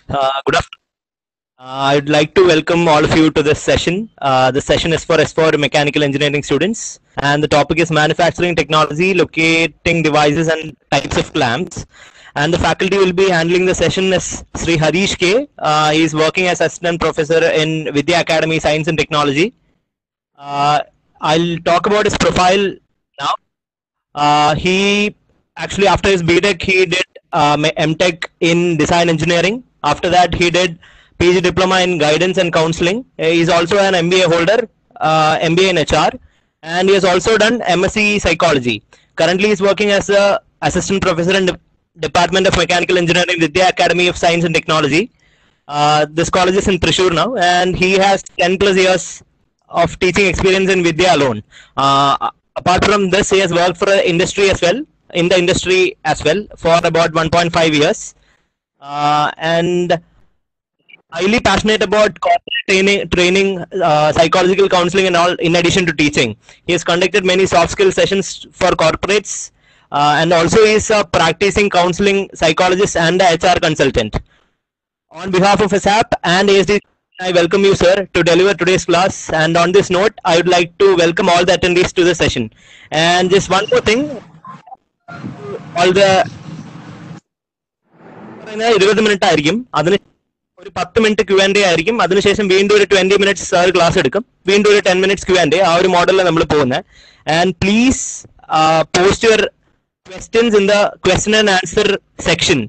Good afternoon. I'd like to welcome all of you to this session. This session is for mechanical engineering students, and the topic is manufacturing technology, locating devices, and types of clamps. And the faculty will be handling the session is Sri Harish K. He is working as assistant professor in Vidya Academy Science and Technology. I'll talk about his profile now. He actually, after his BTech, he did MTech in design engineering. After that, he did PG diploma in guidance and counseling. He's also an MBA holder, MBA in HR, and he has also done MSc psychology. Currently, he's working as a assistant professor in the Department of Mechanical Engineering, Vidya Academy of Science and Technology. This college is in Thrissur now, and he has 10 plus years of teaching experience in Vidya alone. Apart from this, he has worked for industry as well, in the industry as well, for about 1.5 years. And highly passionate about corporate training, psychological counseling, and all. In addition to teaching, he has conducted many soft skill sessions for corporates, and also he is a practicing counseling psychologist and a HR consultant. On behalf of ASAP and ASD, I welcome you, sir, to deliver today's class. And on this note, I would like to welcome all the attendees to the session. And just one more thing, all the 20 minute ആയിരിക്കും, അതിന് ഒരു 10 minute Q&A ആയിരിക്കും. അതിനുശേഷം വീണ്ടും ഒരു 20 minutes sir class എടുക്കും, വീണ്ടും ഒരു 10 മിനിറ്റ്സ് Q&A. ആ ഒരു മോഡലിൽ നമ്മൾ പോകുന്നത്. And please post your questions in the question and answer section.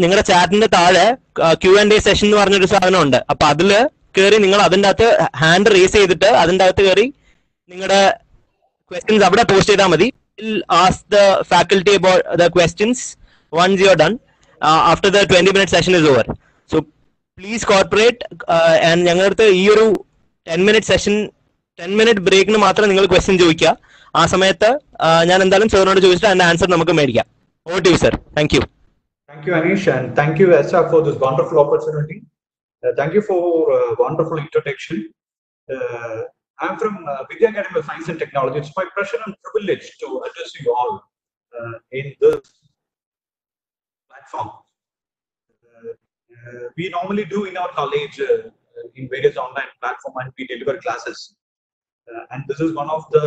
നിങ്ങളുടെ ചാറ്റിന്റെ താഴെ Q&A സെഷൻ എന്ന് പറഞ്ഞൊരു സാധനം ഉണ്ട്. അപ്പൊ അതിൽ കയറി നിങ്ങൾ അതിൻ്റെ അകത്ത് ഹാൻഡ് റേസ് ചെയ്തിട്ട് അതിൻ്റെ അകത്ത് കയറി നിങ്ങളുടെ ക്വസ്റ്റ്യൻസ് അവിടെ പോസ്റ്റ് ചെയ്താൽ മതി. Ask the faculty about the questions once you're done, after the 20-minute session is over. So please cooperate, and ഞങ്ങളുടെ ഈ ഒരു 10-minute session 10-minute ബ്രേക്കിന് മാത്രം നിങ്ങൾ ക്വസ്റ്റ്യൻ ചോദിക്കുക. ആ സമയത്ത് ഞാൻ എന്തായാലും സാറിനോട് ചോദിച്ചിട്ട് അതിന്റെ ആൻസർ നമുക്ക് മേടിക്കാം. Over to you, sir. Thank you. Thank you, Anish, and thank you, Esa, for this wonderful opportunity. Thank you for wonderful introduction. I'm from Vidya Academy of Science and Technology. It's my pleasure and privilege to address you all in this platform. We normally do in our college in various online platforms, and we deliver classes. And this is one of the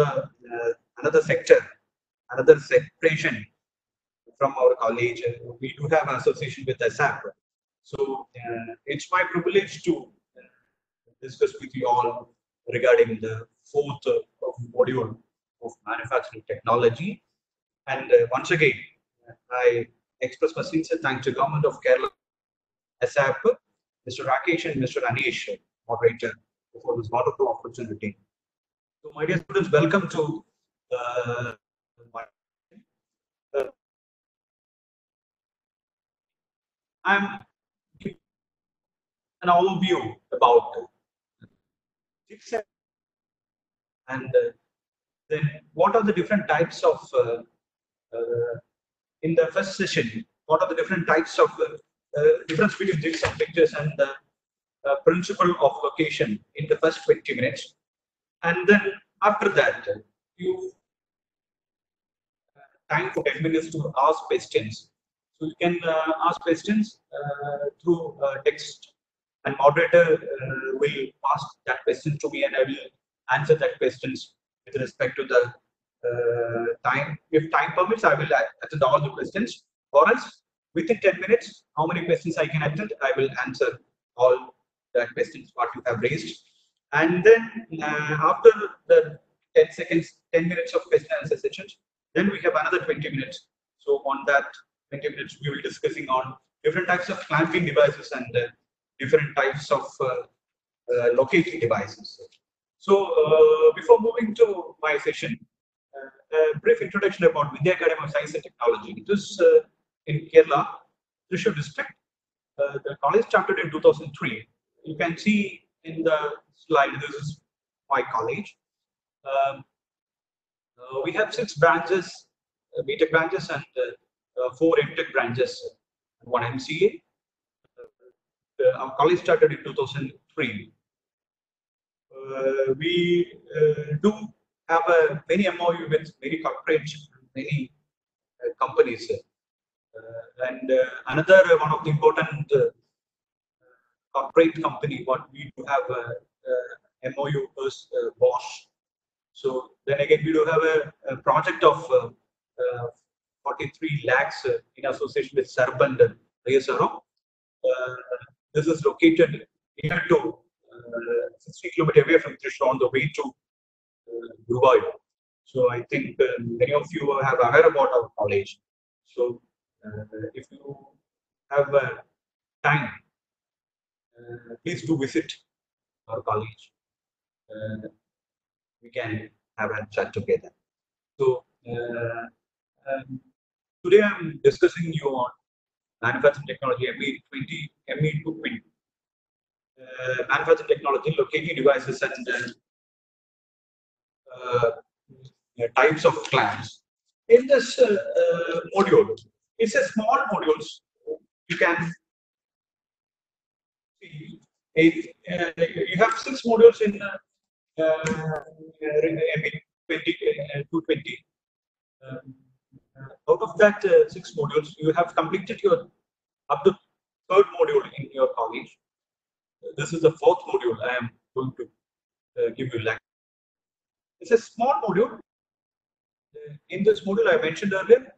another sector, another separation from our college. We do have an association with ASAP. So it's my privilege to discuss with you all regarding the fourth module of manufacturing technology. And once again, I express my sincere thanks to Government of Kerala, ASAP, Mr. Rakesh and Mr. Anish, moderator, for this wonderful opportunity. So my dear students, welcome to I'm giving an overview about and then what are the different types of in the first session, what are the different types of difference between jigs and fixtures and the principle of location in the first 20 minutes. And then after that, you time for 10 minutes to ask questions. So you can ask questions through text, and moderator will ask that question to me, and I will answer that questions with respect to the time. If time permits, I will attend all the questions, or else within 10 minutes, how many questions I can attend, I will answer all the questions what you have raised. And then after the 10 minutes of question and answer sessions, then we have another 20 minutes. So on that 20 minutes, we will be discussing on different types of clamping devices and different types of locating devices. So before moving to my session, a brief introduction about Vidya Academy of Science and Technology. It is in Kerala, Thrissur district. The college started in 2003. You can see in the slide, this is my college. We have 6 branches, BTech branches, and 4 MTech branches, and 1 MCA. Our college started in 2003. We do have many MOU with many corporates, many companies. And another one of the important corporate company, what we do have a MOU is Bosch. So then again, we do have a project of 43 lakhs in association with Serbent ISRO. This is located near to 60 kilometers away from Trishul on the way to Guruvayur. So I think many of you have aware about our college. So if you have time, please do visit our college. We can have a chat together. So today I'm discussing you on manufacturing technology ME20, ME220. Manufacturing technology, locating devices and types of clamps. In this module, it's a small module. You can see you have 6 modules in ME220. Out of that 6 modules, you have completed your up to 3rd module in your college. This is the 4th module I am going to give you lecture. It's a small module. In this module I mentioned earlier,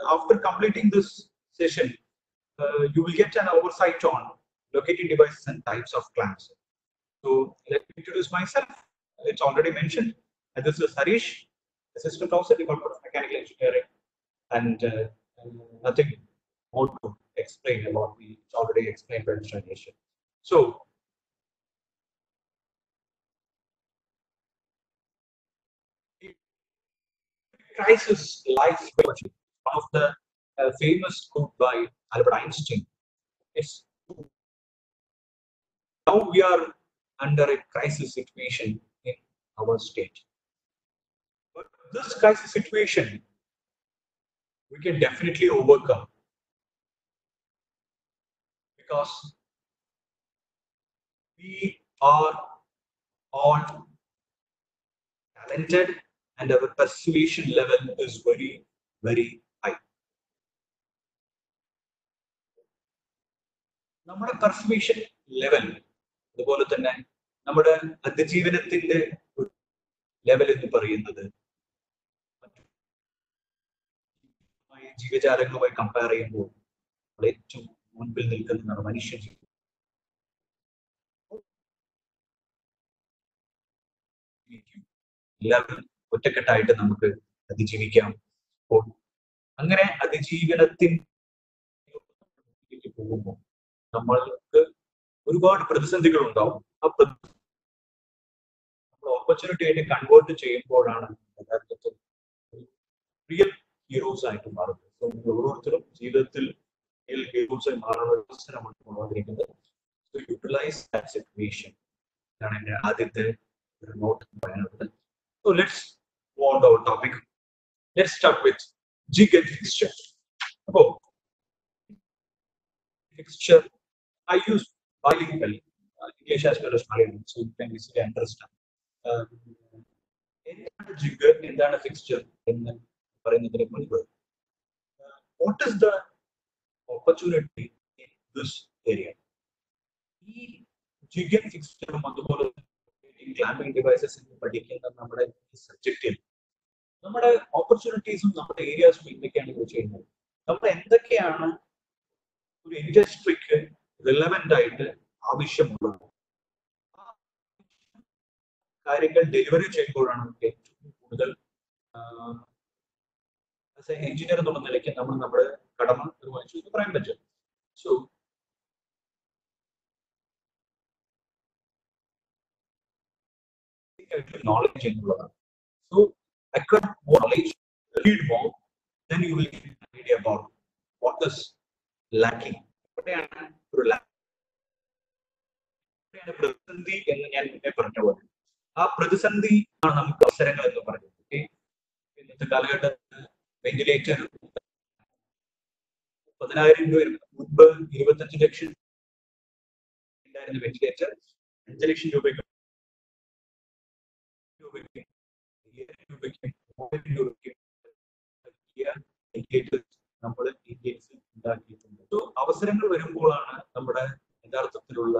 after completing this session, you will get an oversight on locating devices and types of clamps. So let me introduce myself. It's already mentioned. And this is Harish, Assistant Professor, Department of Mechanical Engineering, and nothing more to explain about me. It's already explained by Mr. Harish. So crisis life, one of the famous quote by Albert Einstein. It's now we are under a crisis situation in our state. But this crisis situation we can definitely overcome, because we are all talented and our persuasion level is very, very high. നമ്മുടെ persuasion level, അതുപോലെ തന്നെ നമ്മുടെ അതിജീവനത്തിന്റെ level എന്ന് പറയുന്നത് ജീവജാലങ്ങളുമായി compare ചെയ്യുമ്പോൾ ഏറ്റവും മുൻപിൽ നിൽക്കുന്നതാണ് മനുഷ്യ ജീവിതം. എല്ലാവരും ഒറ്റക്കെട്ടായിട്ട് നമുക്ക് അതിജീവിക്കാം. അപ്പോൾ അങ്ങനെ അതിജീവനത്തിലേക്ക് പോകുമ്പോൾ നമ്മൾക്ക് ഒരുപാട് പ്രതിസന്ധികൾ ഉണ്ടാവും. ആ ഓപ്പർച്യൂണിറ്റി ആയിട്ട് കൺവേർട്ട് ചെയ്യുമ്പോഴാണ് യഥാർത്ഥത്തിൽ റിയൽ ഹീറോസ് ആയിട്ട് മാറുന്നത്. ഓരോരുത്തരും ജീവിതത്തിൽ റിയൽ ഹീറോസായി മാറാനുള്ള അവസരമാണ് കൊണ്ടുവന്നിരിക്കുന്നത്. സോ യൂട്ടിലൈസ് ദാറ്റ് സിറ്റുവേഷൻ ഇതാണ് എൻ്റെ ആദ്യത്തെ നോട്ട് പറയാനുള്ളത്. So let's go on to our topic. Let's start with jig and fixture. Oh, fixture I use bilingual English as well as Malayalam, so you can easily understand. എന്താണ് jig, എന്താണ് fixture എന്ന് പറയുന്നതിന് മുൻപ്, what is the opportunity in this area? ഈ jig and ഫിക്സ്ചറും അതുപോലെ clamping devices എന്ന് പഠിക്കുന്ന നമ്മുടെ സബ്ജക്റ്റിൽ നമ്മുടെ ഓപ്പർച്യൂണിറ്റീസും നമ്മുടെ ഏരിയാസും എന്തൊക്കെയാണ് ഇത് ചെയ്യുന്നത്, നമ്മൾ എന്തൊക്കെയാണ് ഒരു ഇൻഡസ്ട്രിക്ക് റിലവന്റ് ആയിട്ട് ആവശ്യമുള്ളത്, കാര്യങ്ങൾ ഡെലിവറി ചെയ്യുമ്പോഴാണ് ഏറ്റവും കൂടുതൽ എഞ്ചിനീയർ എന്നുള്ള നിലയ്ക്ക് നമ്മൾ നമ്മുടെ കടമ നിർവഹിച്ചു എന്ന് പറയാൻ പറ്റും. സോ knowledge എന്നുള്ളതാണ്. So acquire more knowledge, read more, then you will get an idea about what is lacking. എവിടെയാണ് ഒരു പ്രതിസന്ധി എന്ന് ഞാൻ മുന്നേ പറഞ്ഞ പോലെ ആ പ്രതിസന്ധി ആണ് നമുക്ക് അവസരങ്ങൾ എന്ന് പറയുന്നത്. ഇന്നത്തെ കാലഘട്ടത്തിൽ വെന്റിലേറ്റർ 10,000 രൂപ മുൻപ് 25 ലക്ഷം ഉണ്ടായിരുന്ന വെന്റിലേറ്റർ 5 ലക്ഷം രൂപയ്ക്ക് നമ്മൾ ഉണ്ടാക്കിയിട്ടുണ്ട്. അവസരങ്ങൾ വരുമ്പോഴാണ് നമ്മുടെ യഥാർത്ഥത്തിലുള്ള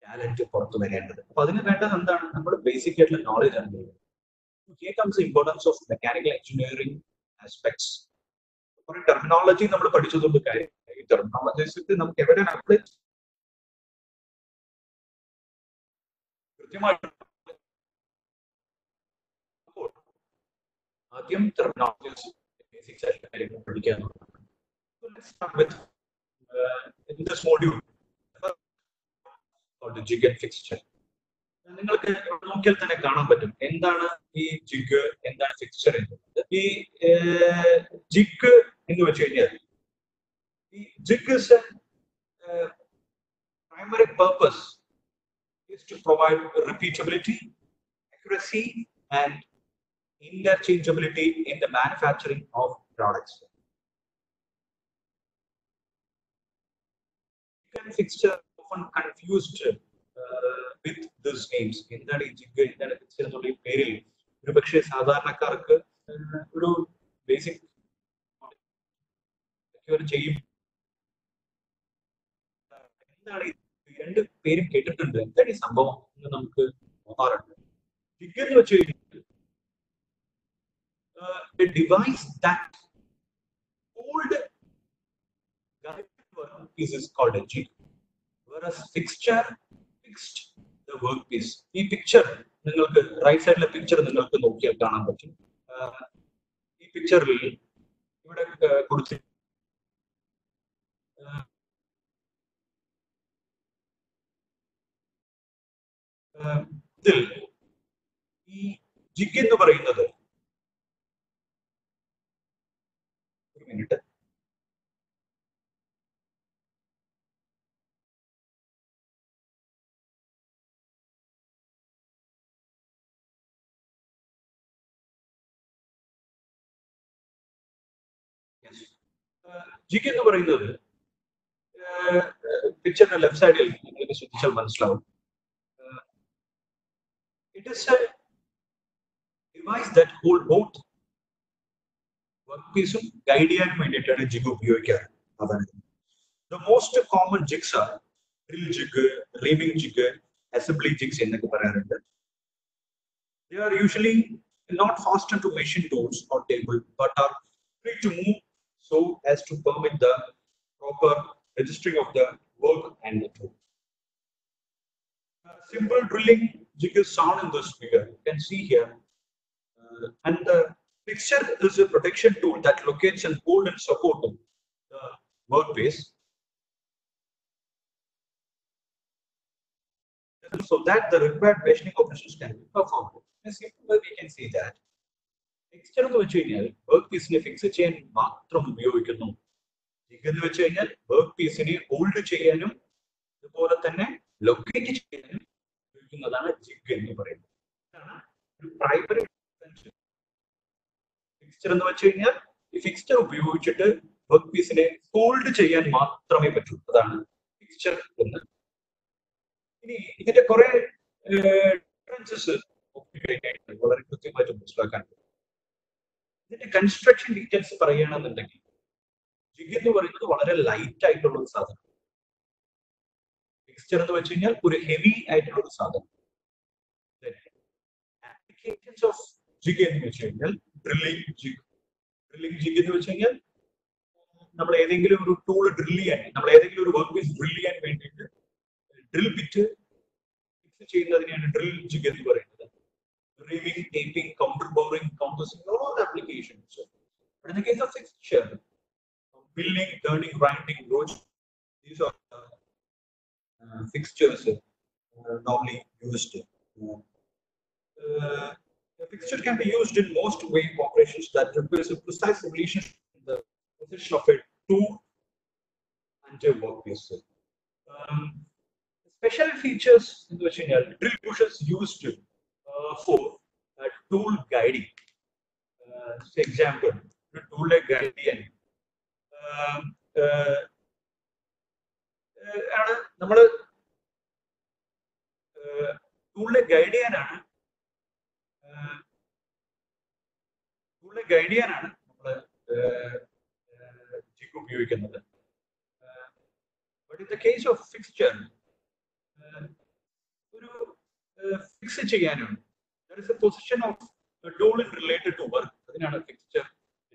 ടാലന്റ് പുറത്തു വരേണ്ടത്. അപ്പൊ അതിന് വേണ്ടത് എന്താണ്? നമ്മുടെ ബേസിക് ആയിട്ടുള്ള നോളജ് ആണ്. Here comes the importance of mechanical engineering aspects. കുറെ ടെർമിനോളജി നമ്മൾ പഠിച്ചതുകൊണ്ട് കാര്യം ഈ ടെർമിനോളജീസ് നമുക്ക് എവിടെയാണ് അപ്ലൈ കൃത്യമായിട്ട് ആദ്യം ടെർമിനോളജീസ് ബേസിക്സ് ആയിട്ടുള്ള കാര്യങ്ങൾ പഠിക്കുക എന്നുള്ളതാണ്. Let's start with in this module called the jig and fixture. നിങ്ങൾക്ക് നോക്കിയാൽ തന്നെ കാണാൻ പറ്റും എന്താണ് ഈ ജിഗ്, എന്താണ് ഫിക്സ്ചർ എന്നുള്ളത്. ഈ ജിഗ് എന്ന് വെച്ച് കഴിഞ്ഞാൽ ഈ jig is primary purpose is to provide repeatability, accuracy and interchangeability in the manufacturing of products. Jig and fixture often confused with these names. എന്താണ് ഈ ജിഗ്, എന്താണ് ഫിക്സ്ചർ എന്നുള്ള ഈ പേരിൽ ഒരുപക്ഷെ സാധാരണക്കാർക്ക് ഒരു ബേസിക് ചെയ്യും. എന്താണ് ഈ രണ്ട് പേരും കേട്ടിട്ടുണ്ട്, എന്താണ് ഈ സംഭവം എന്ന് നമുക്ക് തോന്നാറുണ്ട്. ജിഗ് എന്ന് വെച്ച് കഴിഞ്ഞാൽ a device that hold workpiece is called a jig, whereas fixture fixed the workpiece. ഈ പിക്ചർ നിങ്ങൾക്ക് റൈറ്റ് സൈഡിലെ പിക്ചർ നിങ്ങൾക്ക് നോക്കിയാൽ കാണാൻ പറ്റും. ഈ പിക്ചറിൽ ഇവിടെ കൊടുത്ത് ഇതിൽ ഈ ജിഗ് എന്ന് പറയുന്നത്, ഒരു മിനിറ്റ്, ജിഗ് എന്ന് പറയുന്നത് പിക്ചറിന്റെ ലെഫ്റ്റ് സൈഡിൽ നിങ്ങൾക്ക് ശ്രദ്ധിച്ചാൽ മനസ്സിലാവും. It is a device that hold both വർക്ക്പീസും ഗൈഡ് ചെയ്യാൻ വേണ്ടിയിട്ടാണ് ജിഗ് ഉപയോഗിക്കാറ്. അതാണ് the most common jigs are drill jig, reaming jig, assembly jigs എന്നൊക്കെ പറയാറുണ്ട്. They are usually not fastened to machine doors or table but are free to move so as to permit the proper registering of the work and the tool. Simple drilling jig is shown in this figure. You can see here. And the fixture is a protection tool that locates and hold and support the workpiece so that the required machining operations can be performed. In a simple way, we can see that fixture എന്ന് വെച്ച് കഴിഞ്ഞാൽ work പീസിനെ fix ചെയ്യാൻ മാത്രം ഉപയോഗിക്കുന്നു. Jig എന്ന് വെച്ച് കഴിഞ്ഞാൽ work പീസിനെ hold ചെയ്യാനും അതുപോലെ തന്നെ ലൊക്കേറ്റ് ചെയ്യാനും ഉപയോഗിക്കുന്നതാണ് ജിഗ് എന്ന് പറയുന്നത്. ഇതാണ് ഒരു പ്രൈമറി ഫിക്സ്ചർ എന്ന് വെച്ച് കഴിഞ്ഞാൽ ഈ ഫിക്സ്ചർ ഉപയോഗിച്ചിട്ട് വർക്ക് പീസിനെ ഹോൾഡ് ചെയ്യാൻ മാത്രമേ പറ്റൂ. അതാണ് ഫിക്സ്ചർ എന്ന്. ഇനി ഇതിന്റെ കുറെ ഡിഫറൻസസ് വളരെ കൃത്യമായിട്ട് മനസ്സിലാക്കാൻ പറ്റും. ഇതിന്റെ കൺസ്ട്രക്ഷൻ ഡീറ്റെയിൽസ് പറയുകയാണെന്നുണ്ടെങ്കിൽ ജിഗ് എന്ന് പറയുന്നത് വളരെ ലൈറ്റ് ആയിട്ടുള്ള ഒരു സാധനം. ഫിക്സ്ചർ എന്ന് വെച്ച് കഴിഞ്ഞാൽ ഒരു ഹെവി ആയിട്ടുള്ള ഒരു സാധനം. ആപ്ലിക്കേഷൻസ് ഓഫ് ജിഗ് എന്ന് വെച്ച് കഴിഞ്ഞാൽ ഡ്രില്ലിംഗ് ജിഗ്. ഡ്രില്ലിംഗ് ജിഗ് എന്ന് വെച്ച് കഴിഞ്ഞാൽ നമ്മൾ ഏതെങ്കിലും ഒരു ടൂൾ ഡ്രിൽ ചെയ്യാൻ, നമ്മൾ ഏതെങ്കിലും ഒരു വർക്ക് പീസ് ഡ്രിൽ ചെയ്യാൻ വേണ്ടിയിട്ട് ഡ്രിൽ ബിറ്റ് ഫിക്സ് ചെയ്യുന്നതിനെയാണ് ഡ്രിൽ ജിഗ് എന്ന് പറയുന്നത്. Reaming, taping, counter boring, countersink, all the applications. But in the case of fixture, milling, turning, grinding, roach, these are fixtures normally used. The fixture can be used in most weighing operations that requires a precise relationship in the position of a tool and a workpiece. Special features in the drill bushers used for tool guiding. For example, the tool guardian. നമ്മൾ ടൂളിനെ guide ചെയ്യാനാണ് നമ്മൾ jig ഉപയോഗിക്കുന്നത്. But in the case of fixture, fix there is a position of a tool related to work. That's a fixture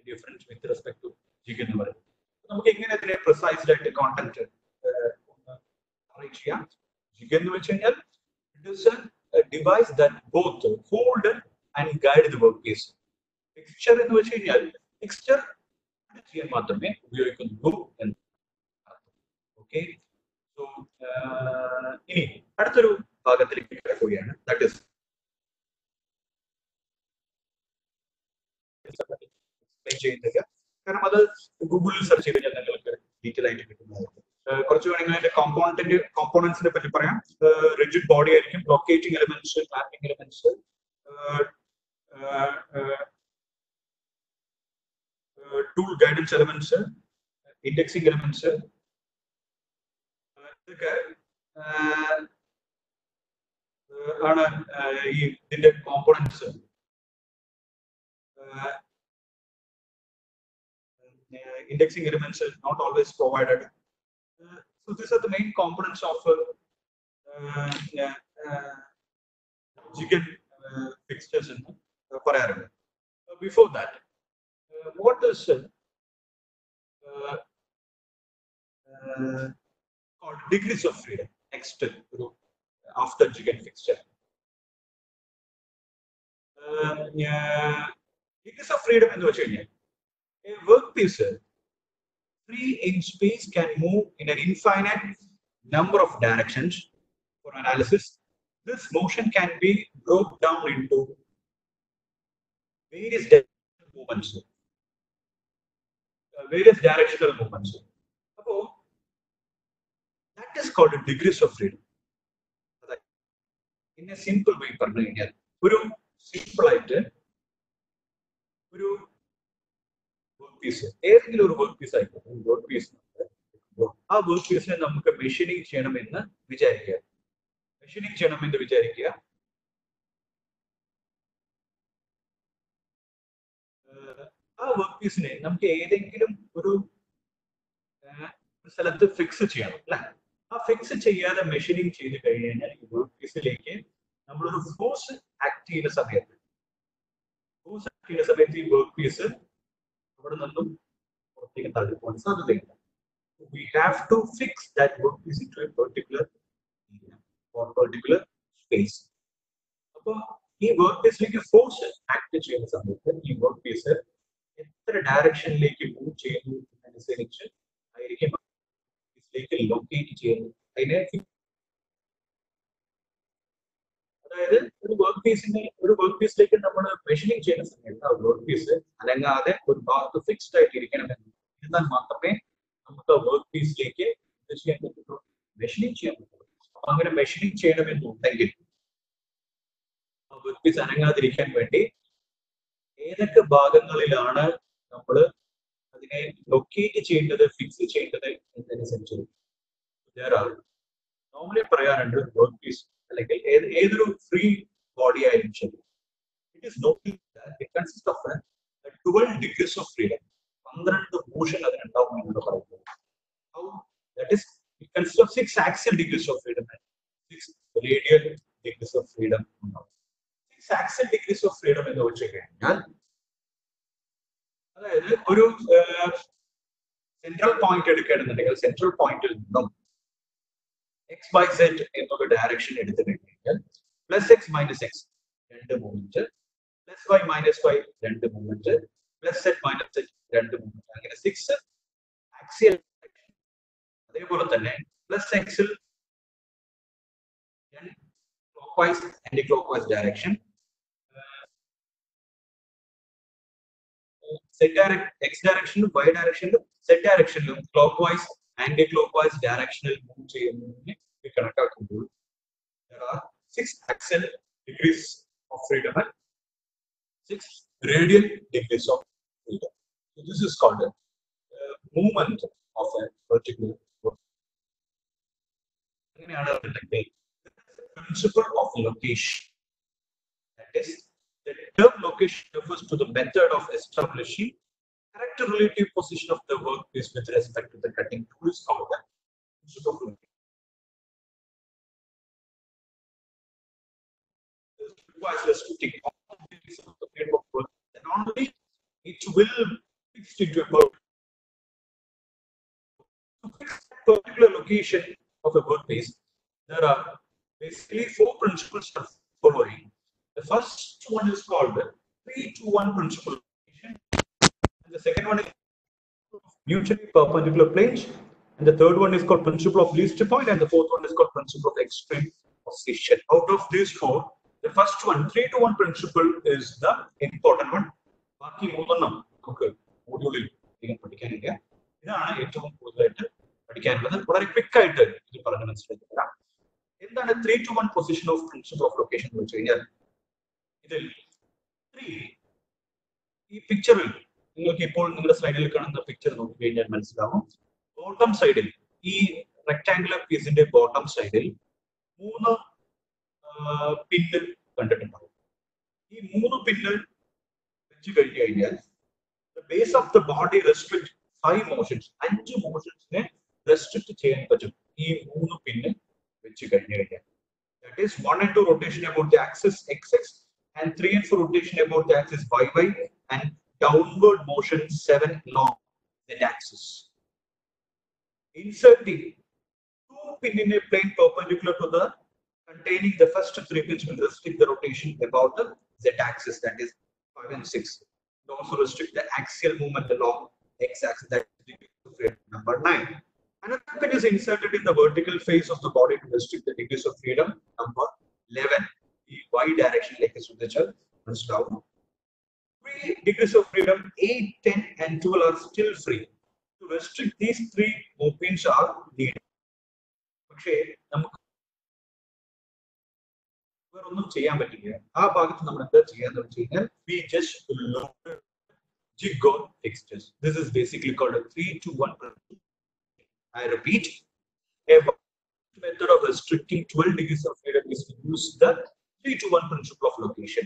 difference with respect to jig and work. We can precise that content. It is a device that both hold and guide the workpiece. Fixture എന്ന് വെച്ച് കഴിഞ്ഞാൽ fixture ചെയ്യാൻ മാത്രമേ ഉപയോഗിക്കുന്നുള്ളൂ എന്ന്. Okay. So ഇനി അടുത്തൊരു ഭാഗത്തിലേക്ക് കിടക്കുകയാണ്. That is explain ചെയ്യുന്നില്ല. കാരണം അത് ഗൂഗിളിൽ സെർച്ച് ചെയ്ത് കഴിഞ്ഞാൽ നിങ്ങൾക്ക് ഡീറ്റെയിൽ ആയിട്ട് കിട്ടുന്നതായിരിക്കും. കുറച്ച് വേണമെങ്കിൽ അതിന്റെ കോമ്പോണൻസിനെ പറ്റി പറയാം. റിജിഡ് ബോഡി ആയിരിക്കും, locating elements, clamping elements, tool guidance elements, indexing elements, ഇതൊക്കെ ആണ് ഈ ഇതിന്റെ components. Indexing elements are not always provided. So these are the main components of jig and fixtures. Before that, what is called degrees of freedom? Next, after jig and fixture. Degrees of freedom in the a workpiece free in space can move in an infinite number of directions. For analysis, this motion can be broken down into various movements. So, that is called a degrees of freedom. In a simple way, simple item, workpiece. ഏതെങ്കിലും ഒരു workpiece ആയിക്കോട്ടെ, workpiece ആ വർക്ക്പീസിനെ നമുക്ക് machining ചെയ്യണമെന്ന് വിചാരിക്കുക. ആ വർക്ക്പീസിനെ നമുക്ക് ഏതെങ്കിലും ഒരു സ്ഥലത്ത് ഫിക്സ് ചെയ്യണം അല്ലെ. ആ ഫിക്സ് ചെയ്യാതെ മെഷീനിങ് ചെയ്ത് കഴിഞ്ഞാൽ ഈ വർക്ക്പീസിലേക്ക് നമ്മളൊരു ഫോഴ്സ് ആക്ട് ചെയ്യുന്ന സമയത്ത് ഈ വർക്ക്പീസ് അവിടെ നിന്നും പുറത്തേക്ക് തള്ളിപ്പോകാൻ സാധ്യതയില്ല. We have to fix that workpiece into a particular area or particular space. അപ്പോൾ ഈ വർക്ക്പീസിലേക്ക് ഫോഴ്സ് ആക്ട് ചെയ്യുന്ന സമയത്ത് ഈ വർക്ക്പീസ് എത്ര ഡയറക്ഷനിലേക്ക് മൂവ് ചെയ്യുന്നു എന്നനുസരിച്ച് ആയിരിക്കും ഇതിലേക്ക് ലൊക്കേറ്റ് ചെയ്യുന്നത്. അതായത് ഒരു വർക്ക്പീസിലേക്ക് നമ്മൾ മെഷീനിങ് ചെയ്യുന്ന സമയത്ത് ആ വർക്ക്പീസ് അനങ്ങാതെ ഒരു ഭാഗത്ത് ഫിക്സ്ഡ് ആയിട്ട് ഇരിക്കണമെന്ന് ഇരുന്നാൽ മാത്രമേ നമുക്ക് ആ വർക്ക്പീസിലേക്ക് ചെയ്യാൻ പറ്റുള്ളൂ, മെഷീനിങ് ചെയ്യാൻ പറ്റുള്ളൂ. അപ്പൊ അങ്ങനെ മെഷീനിങ് ചെയ്യണമെന്നുണ്ടെങ്കിൽ ആ വർക്ക്പീസ് അനങ്ങാതിരിക്കാൻ വേണ്ടി ഏതൊക്കെ ഭാഗങ്ങളിലാണ് നമ്മൾ അതിനെ ലൊക്കേറ്റ് ചെയ്യേണ്ടത്, ഫിക്സ് ചെയ്യേണ്ടത് എന്നനുസരിച്ച് നോർമലി പറയാറുണ്ട് വർക്ക്പീസ് അല്ലെങ്കിൽ ഏതൊരു ഫ്രീ ബോഡി ആയാലും ശരി, it is noted that it consist of 12 degrees of freedom. 12 motion അതിനുണ്ടാവും എന്നാണ് പറയുന്നത്. How that is, it consists of 6 axial degrees of freedom and 6 radial degrees of freedom. 6 axial degrees of freedom എന്ന് വെച്ച് കഴിഞ്ഞാൽ അതായത് ഒരു സെൻട്രൽ പോയിന്റ് എടുക്കുകയാണെന്നുണ്ടെങ്കിൽ central പോയിന്റിൽ നിന്നും എക്സ് ബൈ സെഡ് എന്നൊരു ഡയറക്ഷൻ എടുത്തു കഴിഞ്ഞാൽ plus x minus x 2 movement, plus y minus y 2 movement, plus z minus z 2 movement, അങ്ങനെ 6 ആക്സിയൽ. അതേപോലെ തന്നെ പ്ലസ് എക്സിൽ clockwise anti clockwise direction, x ഡയറക്ഷനിലും വൈ ഡയറക്ഷനിലും സെഡ് ഡയറക്ഷനിലും ക്ലോക്ക്വൈസ് ആന്റി ക്ലോക്ക്വൈസ് ഡയറക്ഷനിൽ മൂവ് ചെയ്യുന്നതിനെ കണക്കാക്കുമ്പോൾ there are 6 axial degrees of freedom and 6 radial degrees of freedom. So this is called a movement of a particular work. The principle of location, that is, the term location refers to the method of establishing correct relative position of the workpiece with respect to the cutting tool is called the principle of location. Requires restricting all the degrees of the freedom of work, and only it will fix into a curve. To fix a particular location of a workplace, there are basically 4 principles following. The first one is called the 3-to-1 principle of location, and the second one is mutually perpendicular planes, and the third one is called principle of least point, and the fourth one is called principle of extreme position. Out of these 4, the first one, 3-to-1 principle, is the important one. ബാക്കി മൂന്നെണ്ണം നമുക്ക് മോഡ്യൂളിൽ പഠിക്കാനില്ല. ഇതാണ് ഏറ്റവും കൂടുതലായിട്ട് പഠിക്കാനുള്ളത്. വളരെ quick ആയിട്ട് ഇത് പറഞ്ഞ് മനസ്സിലാക്കുക. എന്താണ് 3-to-1 position of principle of location എന്ന് വെച്ച് കഴിഞ്ഞാൽ, ഇതിൽ 3 ഈ പിക്ചറിൽ നിങ്ങൾക്ക് ഇപ്പോൾ നിങ്ങളുടെ സ്ലൈഡിൽ കാണുന്ന പിക്ചർ നോക്കി കഴിഞ്ഞാൽ മനസ്സിലാവും. ബോട്ടം സൈഡിൽ, ഈ റെക്ടാങ്കുലർ പീസിന്റെ ബോട്ടം സൈഡിൽ 3 പിന്ന് കണ്ടിട്ടുണ്ടാവും. ഈ 3 പിന്ന് വെച്ച് കഴിഞ്ഞു കഴിഞ്ഞാൽ the base of the body restrict 5 motions, 5 മോഷൻസിനെ restrict ചെയ്യാൻ പറ്റും ഈ 3 പിന്ന് വെച്ച് കഴിഞ്ഞു കഴിഞ്ഞാൽ. That is 1 and 2 rotation about the axis xx, and 3 and 4 rotation about the axis yy, and downward motion 7 along the axis. Inserting 2 pin in a plane perpendicular to the containing the first 3 pins will restrict the rotation about the z-axis, that is 5 and 6. It also restrict the axial movement along x-axis, that is number 9. Another pin is inserted in the vertical face of the body to restrict the degrees of freedom, number 11. The y direction like this with the child runs down. 3 degrees of freedom, 8, 10 and 12 are still free. To restrict these 3 pins are needed. പക്ഷേ നമുക്ക് വേറൊന്നും ചെയ്യാൻ പറ്റില്ല. ആ ഭാഗത്ത് നമ്മൾ എന്താ ചെയ്യാന്ന് വെച്ച് കഴിഞ്ഞാൽ, we just load jig on fixtures. This is basically called a 3-to-1 principle. I repeat, a method of restricting 12 degrees of freedom is to use the 3-to-1 principle of location.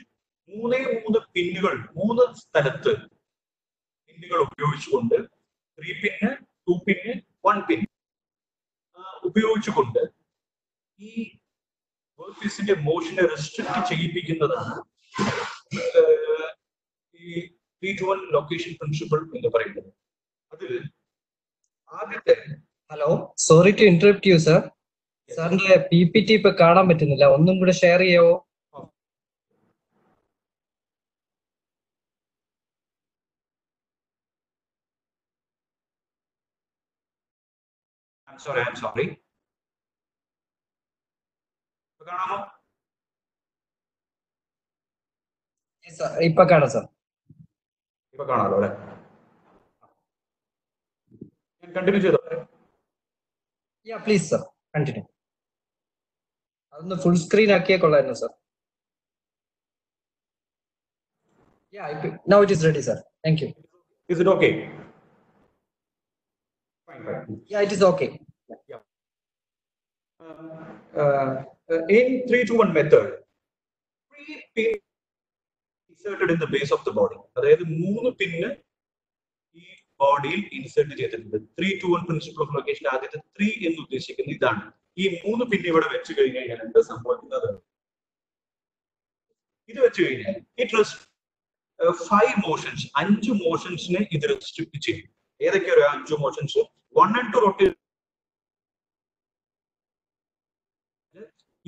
3 പിന്നുകൾ, 3 സ്ഥലത്ത് പിന്നുകൾ ഉപയോഗിച്ചുകൊണ്ട് 3 പിന്ന്, 2 പിന്ന്, 1 പിൻ ഉപയോഗിച്ചുകൊണ്ട് ഈ വർക്ക് പീസിന്റെ മോഷനെ restrict ചെയ്യിപ്പിക്കുന്നതാണ് ഈ 3-to-1 location principle എന്ന് പറയുന്നത്. അതിൽ ആദ്യത്തെ, hello, sorry to interrupt you sir. സാറിന്റെ PPT ഇപ്പൊ കാണാൻ പറ്റുന്നില്ല, ഒന്നും കൂടെ ഷെയർ ചെയ്യാവോ? I'm sorry. കാണാമോ? ഇപ്പൊ കാണാം സർ. ഇപ്പൊ കാണാമല്ലോ അല്ലെ? ഞാൻ കണ്ടിന്യൂ ചെയ്തോ? യാ പ്ലീസ് സർ, കണ്ടിന്യൂ. അതൊന്ന് ഫുൾ സ്ക്രീൻ ആക്കിയേ കൊള്ളായിരുന്നു sir. Yeah, now it is ready sir. Thank you. Is it okay? Fine. Yeah, it is okay. Yeah. In 3-to-1 method, 3 pins inserted in the base of the body. അതായത് 3 പിന്ന് ഈ ബോഡിയിൽ insert ചെയ്തിട്ടുണ്ട്. 3-to-1 principle of location ആദ്യത്തെ 3 എന്ന് ഉദ്ദേശിക്കുന്നത് ഇതാണ്. ഈ 3 പിന്ന് ഇവിടെ വെച്ച് കഴിഞ്ഞു കഴിഞ്ഞാൽ എന്താ സംഭവിക്കുന്നത്? ഇത് വെച്ച് കഴിഞ്ഞാൽ ഇറ്റ് 5 മോഷൻസ്, 5 മോഷൻസിനെ ഇത് റെസ്ട്രിക്ട് ചെയ്യും. ഏതൊക്കെയോ 5 മോഷൻസ്? 1 and 2 rotation.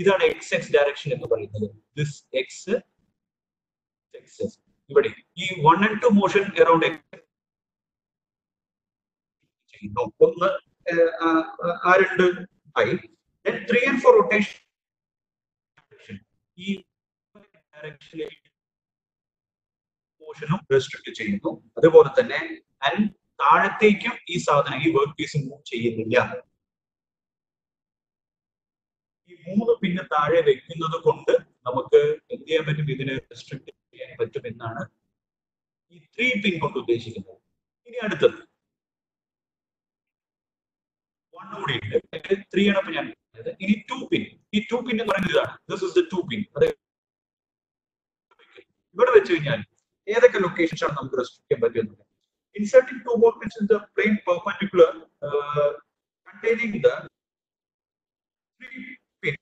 ഇതാണ് xx ഡയറക്ഷൻ എന്ന് പറയുന്നത്. ദിസ് x ഇവിടെ ഈ 1 and 2 മോഷൻ അറൗണ്ട് ചെയ്യുന്നു. ഒന്ന് ആ 2 ആയി. then 3 and 4 റൊട്ടേഷൻ ഈ ഡയറക്ഷനിൽ മോഷനും റെസ്ട്രിക്ട് ചെയ്യുന്നു. അതുപോലെ തന്നെ താഴത്തേക്കും ഈ സാധനം, ഈ വർക്ക് പീസ് മൂവ് ചെയ്യുന്നില്ല. ഈ 3 പിന്ന് താഴെ വെക്കുന്നത് കൊണ്ട് നമുക്ക് എന്ത് ചെയ്യാൻ പറ്റും? ഇതിനെ റെസ്ട്രിക്ട് ചെയ്യാൻ പറ്റും എന്നാണ് ഈ 3 പിൻ കൊണ്ട് ഉദ്ദേശിക്കുന്നത്. ഇനി അടുത്തത് 1 കൂടി ഉണ്ട്. 3 ആണ് ഞാൻ പറഞ്ഞത്. ഇനി 2 പിൻ. ഈ 2 പിൻ എന്ന് പറയുന്നത് ഇതാണ്. ദിസ് ഇസ് ദ 2 പിൻ. അത് ഇവിടെ വെച്ച് കഴിഞ്ഞാൽ ഏതൊക്കെ ലൊക്കേഷൻസ് ആണ് നമുക്ക് റെസ്ട്രിക്ട് ചെയ്യാൻ പറ്റുന്നത്? Inserting 2 more pins in the plane perpendicular containing the pin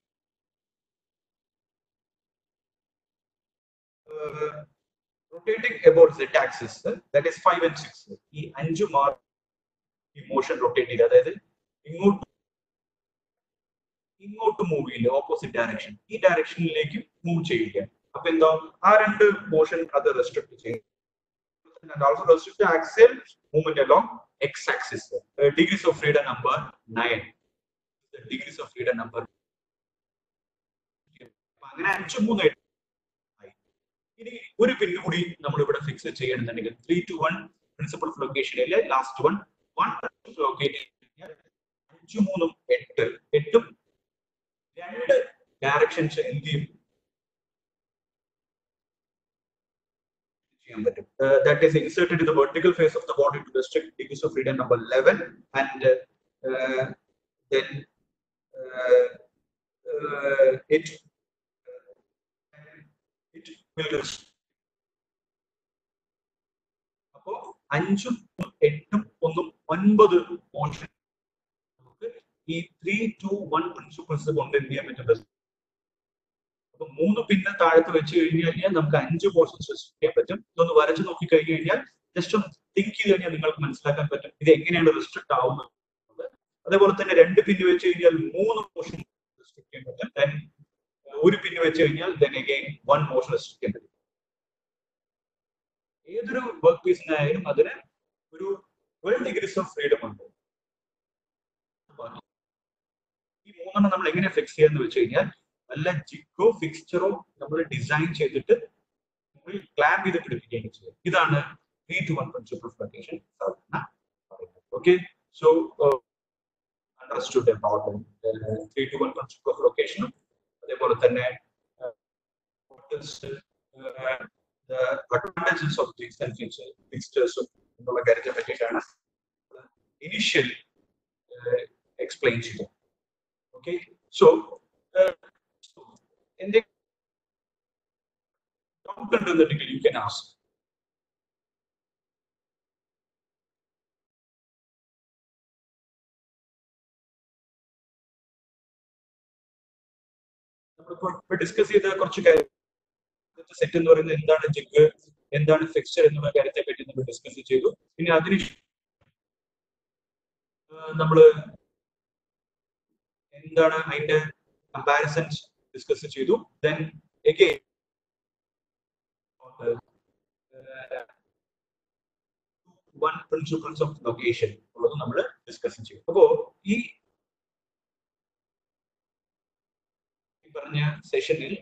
rotating about z axis, that is 5 and 6. ഈ 5 മാർക്ക് ഈ മോഷൻ റൊട്ടേറ്റ് ചെയ്ത്, അതായത് ഇങ്ങോട്ട് മൂവ് ചെയ്യില്ല, ഓപ്പോസിറ്റ് ഡയറക്ഷൻ, ഈ ഡയറക്ഷനിലേക്ക് മൂവ് ചെയ്യില്ല. അപ്പൊ എന്താ, ആ രണ്ട് മോഷൻ അത് റെസ്ട്രിക്ട് ചെയ്യും. And also restrict the axial movement along x-axis. Degrees of freedom number 9. The degrees of freedom number. അങ്ങനെ 5, 3 ഇനി ഒരു പിന്ന് കൂടി നമ്മൾ ഇവിടെ ഫിക്സ് ചെയ്യണമെന്നുണ്ടെങ്കിൽ 3 to 1 പ്രിൻസിപ്പൽ ഓഫ് ലൊക്കേഷനിലെ ലാസ്റ്റ് വൺ ലൊക്കേറ്റ് 5, 3, 8. 8ഉം രണ്ട് ഡയറക്ഷൻസ് എന്ത് ചെയ്യും ചെയ്യാൻ പറ്റും. That is inserted in the vertical face of the body to restrict degrees of freedom number 11, and then it will restrict. അപ്പോൾ 5ഉം 8ഉം 1ഉം 9 മോഷൻ നമുക്ക് ഈ 3 to 1 പ്രിൻസിപ്പിൾസ് കൊണ്ട് എന്ത് ചെയ്യാൻ പറ്റും. അപ്പൊ 3 പിന്നെ താഴത്ത് വെച്ച് കഴിഞ്ഞാൽ നമുക്ക് 5 പോർഷൻസ് റെസ്ട്രിക്ട് ചെയ്യാൻ പറ്റും. ഇതൊന്ന് വരച്ച് നോക്കി കഴിഞ്ഞു കഴിഞ്ഞാൽ ജസ്റ്റ് ഒന്ന് തിങ്ക് ചെയ്ത് കഴിഞ്ഞാൽ നിങ്ങൾക്ക് മനസ്സിലാക്കാൻ പറ്റും ഇത് എങ്ങനെയാണ് റെസ്ട്രിക്ട് ആവുന്നത്. അതേപോലെ തന്നെ 2 പിന്ന് വെച്ച് കഴിഞ്ഞാൽ 3 മോഷൻ റെസ്ട്രിക്ട് ചെയ്യാൻ പറ്റും. ദെൻ 1 പിന്ന് വെച്ച് കഴിഞ്ഞാൽ ദെൻ അഗൈൻ 1 മോഷൻ റെസ്ട്രിക്ട് ചെയ്യാൻ പറ്റും. ഏതൊരു വർക്ക് പീസിനായാലും അതിന് ഒരു 12 ഡിഗ്രീസ് ഓഫ് ഫ്രീഡം ഉണ്ട്. ഈ 3 നമ്മൾ എങ്ങനെ ഫിക്സ് ചെയ്യാന്ന് വെച്ച് കഴിഞ്ഞാൽ നല്ല ജിഗോ ഫിക്സ്ചറോ നമ്മൾ ഡിസൈൻ ചെയ്തിട്ട് ക്ലാമ്പ് ചെയ്ത് പിടിപ്പിക്കുകയാണ് ചെയ്യുക. ഇതാണ് 3 to 1 പ്രിൻസിപ്പൽ ഓഫ് ലൊക്കേഷൻ സാധാരണ പറയുന്നത്. Okay, so understood about 3 to 1 principle of ലൊക്കേഷനും അതേപോലെ തന്നെ the advantages of these and fixtures എന്നുള്ള കാര്യത്തെ പറ്റിയിട്ടാണ് ഇനിഷ്യൽ എക്സ്പ്ലെയിൻ ചെയ്തത്. ഓക്കെ, സോ എന്തെങ്കിലും ഡൗട്ട് ഉണ്ടെന്നുണ്ടെങ്കിൽ യു ക്യാൻ ആസ്ക്. നമ്മളിപ്പോ ഡിസ്കസ് ചെയ്ത കുറച്ച് കാര്യം, സെറ്റ് എന്ന് പറയുന്നത് എന്താണ്, ജിഗ് എന്താണ്, ഫിക്സ്ചർ എന്നുള്ള കാര്യത്തെ പറ്റി നമ്മൾ ഡിസ്കസ് ചെയ്തു. പിന്നെ അതിന് നമ്മള് എന്താണ് അതിന്റെ കമ്പാരിസൺസ് ഡിസ്കസ് ചെയ്തു. Then again one principles of location ഉള്ളത് നമ്മൾ ഡിസ്കസ് ചെയ്തു. അപ്പോ ഈ പറഞ്ഞ സെഷനിൽ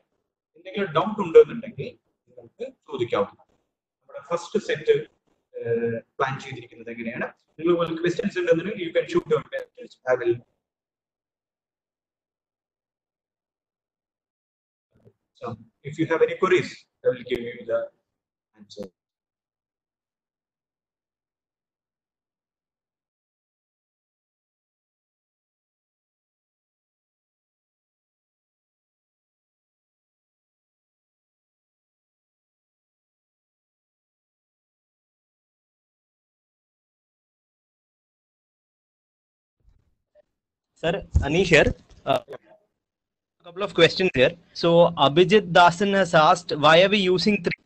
എന്തെങ്കിലും ഡൗട്ട് ഉണ്ടെന്നുണ്ടെങ്കിൽ നിങ്ങൾക്ക് ചോദിക്കാവുന്നതാണ്. നമ്മുടെ ഫസ്റ്റ് സെറ്റ് പ്ലാൻ ചെയ്തിരിക്കുന്നത് എങ്ങനെയാണ്, നിങ്ങൾ ക്വസ്റ്റ്യൻസ് ഉണ്ടെന്നുണ്ടെങ്കിൽ you can shoot your questions. I will if you have any queries, I will give you the answer. Sir, Anish here. A couple of questions here. So Abhijit Dasan has asked, why are we using 3?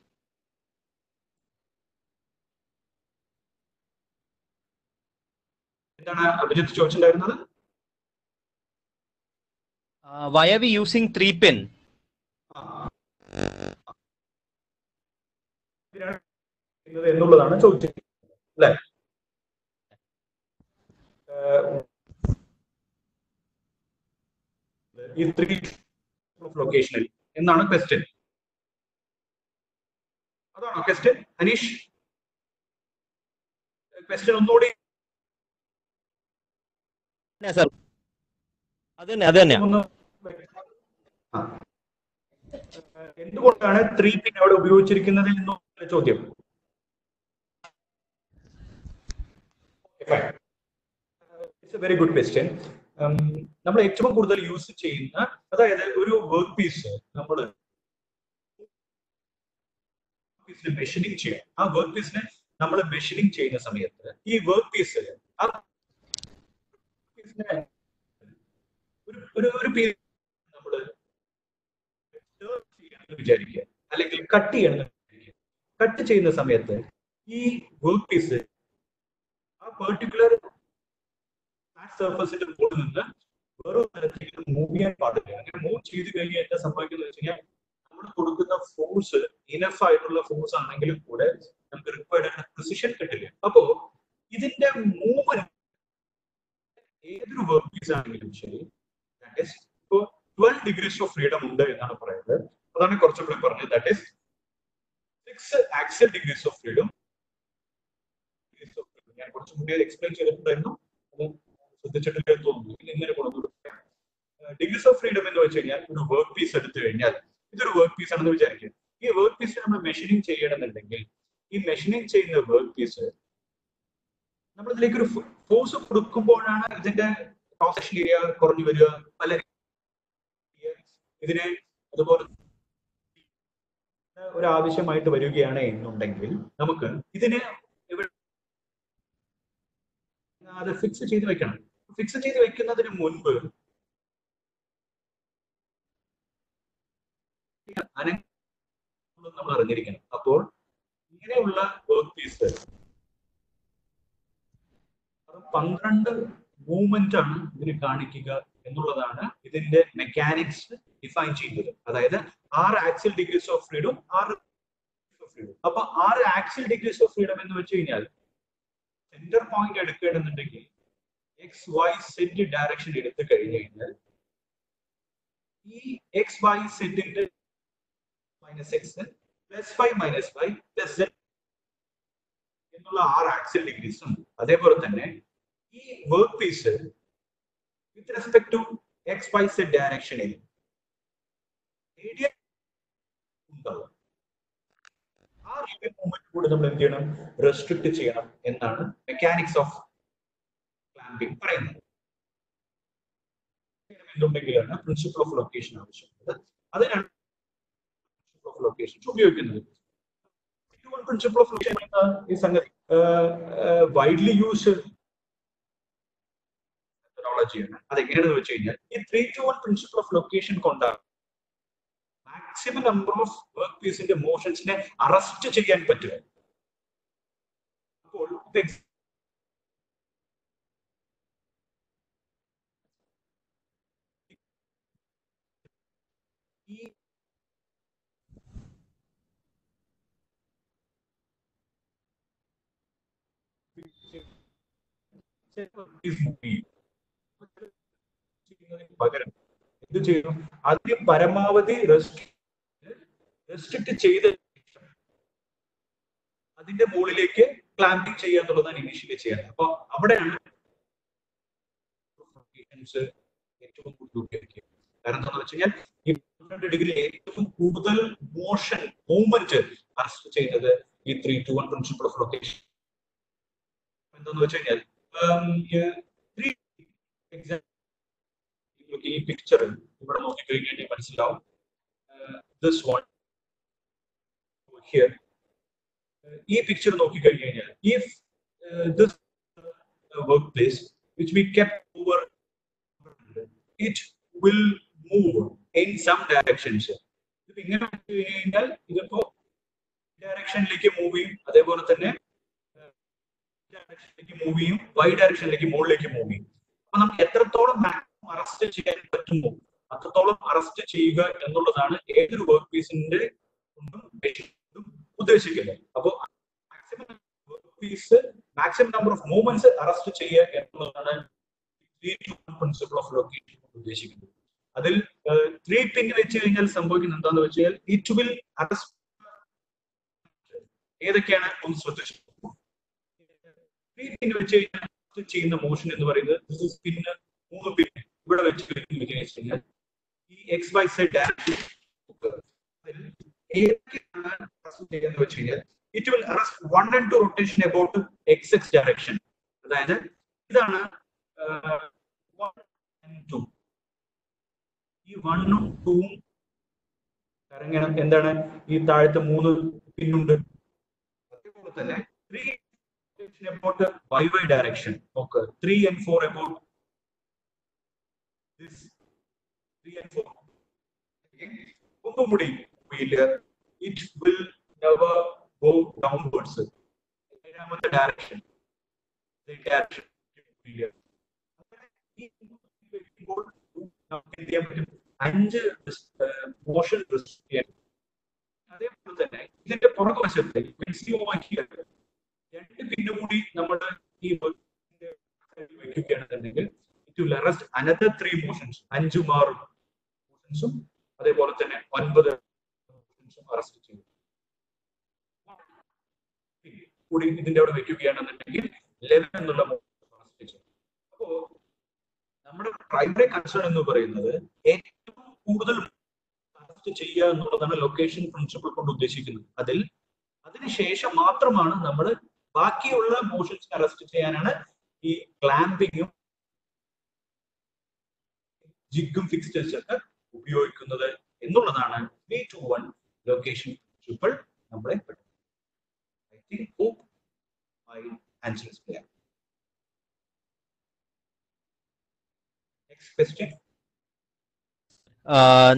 എന്താണ് Abhijith ചോദിച്ചിട്ടുണ്ടായിരുന്നത്? Why are we using 3 pin? എന്നുള്ളതാണ് ചോദിച്ചത് അല്ലേ? ഈ 3 ലൊക്കേഷനിൽ എന്നാണ് question. അതാണോ question Aneesh? Question ഒന്നുകൂടി എന്തുകൊണ്ടാണ് 3 പിൻ അവിടെ ഉപയോഗിച്ചിരിക്കുന്നത് എന്നുള്ള ചോദ്യം. It's A very good question. നമ്മൾ ഏറ്റവും കൂടുതൽ യൂസ് ചെയ്യുന്ന, അതായത് ഒരു വർക്ക് പീസ് നമ്മൾ മെഷീനിങ് ചെയ്യാം. ആ വർക്ക് പീസിനെ നമ്മൾ മെഷീനിങ് ചെയ്യുന്ന സമയത്ത് ഈ വർക്ക് പീസ് ഒരു ഒരു പേര് നമ്മൾ വിചാരിക്കുക, അല്ലെങ്കിൽ കട്ട് ചെയ്യണം. കട്ട് ചെയ്യുന്ന സമയത്ത് ഈ വർക്ക് പീസ് ആ പെർട്ടിക്കുലർ സർഫസിന്റെ മുകളിൽ നിന്ന് വേറെ തരത്തിലേക്ക് മൂവ് ചെയ്യാൻ പാടില്ല. അങ്ങനെ മൂവ് ചെയ്ത് കഴിഞ്ഞാൽ എന്താ സംഭവിക്കുന്നത് വെച്ച് കഴിഞ്ഞാൽ നമ്മൾ കൊടുക്കുന്ന ഫോഴ്സ് ഇനഫ് ആയിട്ടുള്ള ഫോഴ്സ് ആണെങ്കിലും കൂടെ നമുക്ക് റിക്വയർഡ് ആയിട്ടുള്ള പ്രിസിഷൻ കിട്ടില്ല. അപ്പോ ഇതിന്റെ മൂവ്മെന്റ് ഏതൊരു വർക്ക് പീസ് ആണെങ്കിലും ശരി, ഇപ്പോ 12 degrees ഓഫ് ഫ്രീഡം ഉണ്ട് എന്നാണ് പറയുന്നത്. അതാണ് കുറച്ചുകൂടി പറഞ്ഞത്. That is 6 axial degrees of freedom. ഞാൻ കുറച്ചും കൂടി എക്സ്പ്ലെയിൻ ചെയ്തിട്ടുണ്ടായിരുന്നു, അത് ശ്രദ്ധിച്ചിട്ടില്ല തോന്നുന്നു. ഇങ്ങനെ കൊണ്ടുവന്നു ഡിഗ്രീസ് ഓഫ് ഫ്രീഡം എന്ന് വെച്ച് കഴിഞ്ഞാൽ ഒരു വർക്ക് പീസ് എടുത്തു കഴിഞ്ഞാൽ ഇതൊരു വർക്ക് പീസ് ആണെന്ന് വിചാരിക്കുക. ഈ വർക്ക് പീസ് നമ്മൾ മെഷീനിങ് ചെയ്യണമെന്നുണ്ടെങ്കിൽ ഈ മെഷീനിങ് ചെയ്യുന്ന വർക്ക് പീസ് നമ്മൾ ഇതിലേക്ക് ഒരു ഫോഴ്സ് കൊടുക്കുമ്പോഴാണ് ഇതിന്റെ ക്രോസ് സെക്ഷൻ ഏരിയ കുറഞ്ഞു വരിക. പല ഇതിനെ അതുപോലെ ഒരു ആവശ്യമായിട്ട് വരികയാണ് എന്നുണ്ടെങ്കിൽ നമുക്ക് ഇതിനെ അത് ഫിക്സ് ചെയ്ത് വെക്കണം. ഫിക്സ് ചെയ്ത് വെക്കുന്നതിന് മുൻപ് നമ്മൾ അറിഞ്ഞിരിക്കണം. അപ്പോൾ ഇങ്ങനെയുള്ള വർക്ക് പീസ് 12 മൂവ്മെന്റ് ആണ് ഇതിന് കാണിക്കുക എന്നുള്ളതാണ് ഇതിന്റെ മെക്കാനിക്സ് ഡിഫൈൻ ചെയ്യുന്നത്. അതായത് 6 axial degrees of freedom, 6 freedom. അപ്പൊ 6 ആക്സിയൽ ഡിഗ്രീസ് ഓഫ് ഫ്രീഡം എന്ന് വെച്ച് കഴിഞ്ഞാൽ സെന്റർ പോയിന്റ് എടുക്കണമെന്നുണ്ടെങ്കിൽ എക്സ് വൈ സെറ്റ് ഡയറക്ഷൻ എടുത്തു കഴിഞ്ഞു കഴിഞ്ഞാൽ ഈ എക്സ് വൈ സെറ്റിന്റെ -x +5 - y +z എന്നുള്ള 6 ആക്സിയൽ ഡിഗ്രീസും അതേപോലെ തന്നെ ഈ work piece with respect to X Y set ഡയറക്ഷനിൽ റേഡിയൽ ഉണ്ടാവും. ആ റേഡിയൽ മൂവ്മെന്റ് കൂടെ നമ്മൾ എന്ത് ചെയ്യണം? റെസ്ട്രിക്ട് ചെയ്യണം എന്നാണ് മെക്കാനിക്സ് ഓഫ് ക്ലാമ്പിംഗ് പറയുന്നത്. എന്തുണ്ടെങ്കിലാണ് പ്രിൻസിപ്പിൾ ഓഫ് ലൊക്കേഷൻ ആവശ്യമുള്ളത്. അതിനാണ് പ്രിൻസിപ്പിൾ ഓഫ് ലൊക്കേഷൻ ഉപയോഗിക്കുന്നത്. പ്രിൻസിപ്പിൾ ഓഫ് ലൊക്കേഷൻ ഈ സംഗതി വൈഡ്ലി യൂസ്ഡ് മെത്തഡോളജിയാണ്. അതെങ്ങനെയാണെന്ന് വെച്ച് കഴിഞ്ഞാൽ ഈ 3 to 1 പ്രിൻസിപ്പിൾ ഓഫ് ലൊക്കേഷൻ കൊണ്ടാണ് മാക്സിമം നമ്പർ ഓഫ് വർക്ക് പീസിന്റെ മോഷൻസിനെ അറസ്റ്റ് ചെയ്യാൻ പറ്റുക. അപ്പോൾ ഈ പകരം എന്ത് ചെയ്യണം? ആദ്യം പരമാവധി റെസ്ട്രിക്ട് ചെയ്ത് അതിന്റെ മുകളിലേക്ക് ക്ലാമ്പിംഗ് ചെയ്യുക എന്നുള്ളതാണ് ഇനീഷ്യലി ചെയ്യുന്നത്. അപ്പൊ അവിടെയാണ് ഏറ്റവും കൂടുതൽ ഉപയോഗിക്കുക. കാരണം എന്താണെന്ന് വെച്ച് കഴിഞ്ഞാൽ ഈ 12 ഡിഗ്രി ഏറ്റവും കൂടുതൽ മോഷൻ മൂവ്മെന്റ് അറസ്റ്റ് ചെയ്യുന്നത് ഈ 3 to 1 പ്രിൻസിപ്പിൾ ഓഫ് ലൊക്കേഷൻ. എന്താന്ന് വെച്ച് കഴിഞ്ഞാൽ ഈ പിക്ചർ ഇവിടെ നോക്കിക്കഴിഞ്ഞാൽ മനസ്സിലാവും. This one here, ഈ പിക്ചർ നോക്കിക്കഴിഞ്ഞാൽ if this workplace which we kept over, it will move in some directions. ഇത് ഇങ്ങനെ കഴിഞ്ഞാൽ ഇതിപ്പോ ഡയറക്ഷനിലേക്ക് മൂവ് ചെയ്യും, അതേപോലെ തന്നെ ഡയറക്ഷനിലേക്ക് മൂവ് ചെയ്യും, വൈ ഡയറക്ഷനിലേക്ക് മുകളിലേക്ക് മൂവ് ചെയ്യും. അപ്പൊ നമുക്ക് എത്രത്തോളം മാക്സിമം അറസ്റ്റ് ചെയ്യാൻ പറ്റുമോ അത്രത്തോളം അറസ്റ്റ് ചെയ്യുക എന്നുള്ളതാണ് ഏതൊരു വർക്ക് പീസിന്റെ ഉദ്ദേശിക്കുന്നത്. അപ്പോൾ maximum work piece maximum number of movements arrest ചെയ്യുക എന്നുള്ളതാണ് പ്രിൻസിപ്പിൾ ഓഫ് ലൊക്കേഷൻ ഉദ്ദേശിക്കുന്നത്. അതിൽ 3 പിൻ വെച്ച് കഴിഞ്ഞാൽ സംഭവിക്കുന്നത് എന്താന്ന് വെച്ച് കഴിഞ്ഞാൽ ഇറ്റ് വിൽ അറസ്റ്റ് ഏതൊക്കെയാണ് ഒന്ന് ശ്രദ്ധിച്ചു. 3 പിൻ വെച്ച് കഴിഞ്ഞാൽ ചെയ്യുന്ന മോഷൻ എന്ന് പറയുന്നത് പിന്നെ 3 പിൻ ഇവിടെ വെച്ച് കഴിഞ്ഞാൽ ഈ എക്സ് വൈ സെഡ് ഡയറക്ഷൻ വെച്ച് കഴിഞ്ഞാൽ it will arrest 1 and 2 rotation about XX direction. അതായത് ഇതാണ് 1 and 2. ഈ 1 ഉം 2 ഉം കറങ്ങണം. എന്താണ് ഈ താഴത്തെ 3 പിന്നുണ്ട്. അതേപോലെ തന്നെ 3 about YY direction. Okay. 3 and 4 about this 3 and 4. Okay. Kumpumudi wheel, it will never go downwards. The direction. The direction. അഞ്ച് മോഷൻ റെസ്ട്രിക്ട് ചെയ്യാൻ. അതേപോലെ തന്നെ ഇതിന്റെ പുറകുവശത്ത് രണ്ട് പിന്നും കൂടി നമ്മൾ ഈ വെക്കുകയാണെന്നുണ്ടെങ്കിൽ it will arrest another 3 motions, 5 മോഷൻസും അതേപോലെ തന്നെ 9 മോഷൻസും അറസ്റ്റ് ചെയ്യും കൂടി ഇതിന്റെ അവിടെ വെക്കുകയാണെന്നുണ്ടെങ്കിൽ 11 എന്നുള്ള അറസ്റ്റ് ചെയ്യും. അപ്പോ നമ്മുടെ പ്രൈമറി കൺസേൺ എന്ന് പറയുന്നത് ഏറ്റവും കൂടുതൽ അറസ്റ്റ് ചെയ്യുക എന്നുള്ളതാണ് ലൊക്കേഷൻ പ്രിൻസിപ്പിൾ കൊണ്ട് ഉദ്ദേശിക്കുന്നത്. അതിനുശേഷം മാത്രമാണ് നമ്മൾ ബാക്കിയുള്ള മോഷൻസ് അറസ്റ്റ് ചെയ്യാനാണ് ഈ ക്ലാമ്പിങ്ങും ജിഗും ഫിക്സ്റ്റേഴ്സ് ഒക്കെ ഉപയോഗിക്കുന്നത് എന്നുള്ളതാണ് 3-2-1 ലൊക്കേഷൻ പ്രിൻസിപ്പിൾ നമ്മളെ പഠിക്കുന്നത്. I think hope my answer is clear. Next question.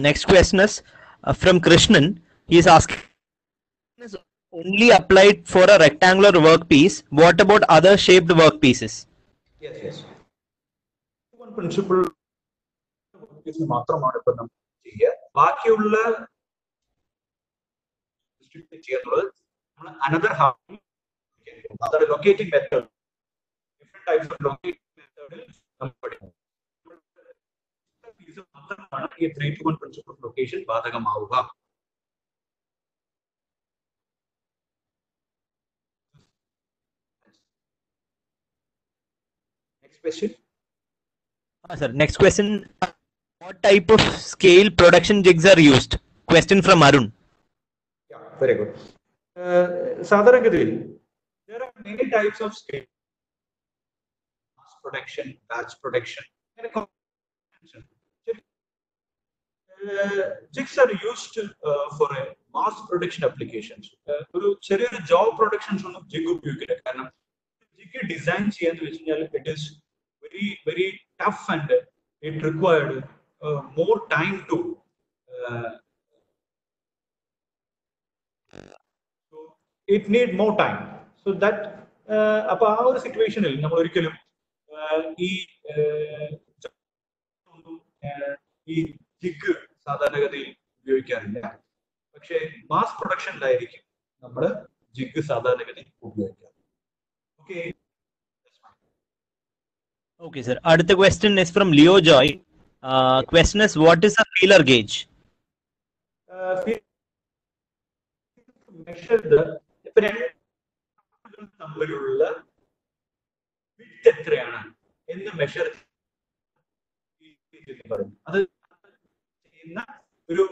Next question is from Krishnan. He is asking, is only applied for a rectangular workpiece. What about other shaped workpieces? Yes. One principle is മാത്രമാണ് ഇപ്പൊ നമ്മൾ ചെയ്യുക. ബാക്കിയുള്ള another half, other locating method, different types of locating method. ഈ 3-1 principle of location ബാധകമാവുക. Next question. Sir, next question. What type of scale production jigs are used? Question from Arun. Yeah, very good. സാധാരണഗതിയിൽ there are many types of scale. Mass production, batch production. Jigs are used for a mass production applications. ഒരു ചെറിയൊരു job productions ഒന്നും jig ഉപയോഗിക്കില്ല. കാരണം jig design ചെയ്യാന്ന് വെച്ച് കഴിഞ്ഞാൽ it is very tough and it required more time to so it need more time. So that അപ്പൊ ആ ഒരു സിറ്റുവേഷനിൽ നമ്മൾ ഒരിക്കലും ഈ ജിഗ് സാധാരണഗതിയിൽ ഉപയോഗിക്കാറില്ല. പക്ഷേ മാസ് പ്രൊഡക്ഷനിലായിരിക്കും നമ്മൾ ജിഗ് സാധാരണഗതിയിൽ ഉപയോഗിക്കാം. Okay. Okay, sir. The question is from Leo Joy. Question is, what is a feeler gauge? Measure the തമ്മിലുള്ള വിഡ്ത് എത്രയാണ് എന്ന് മെഷർ പറയും. അത് ചെയ്യുന്ന ഒരു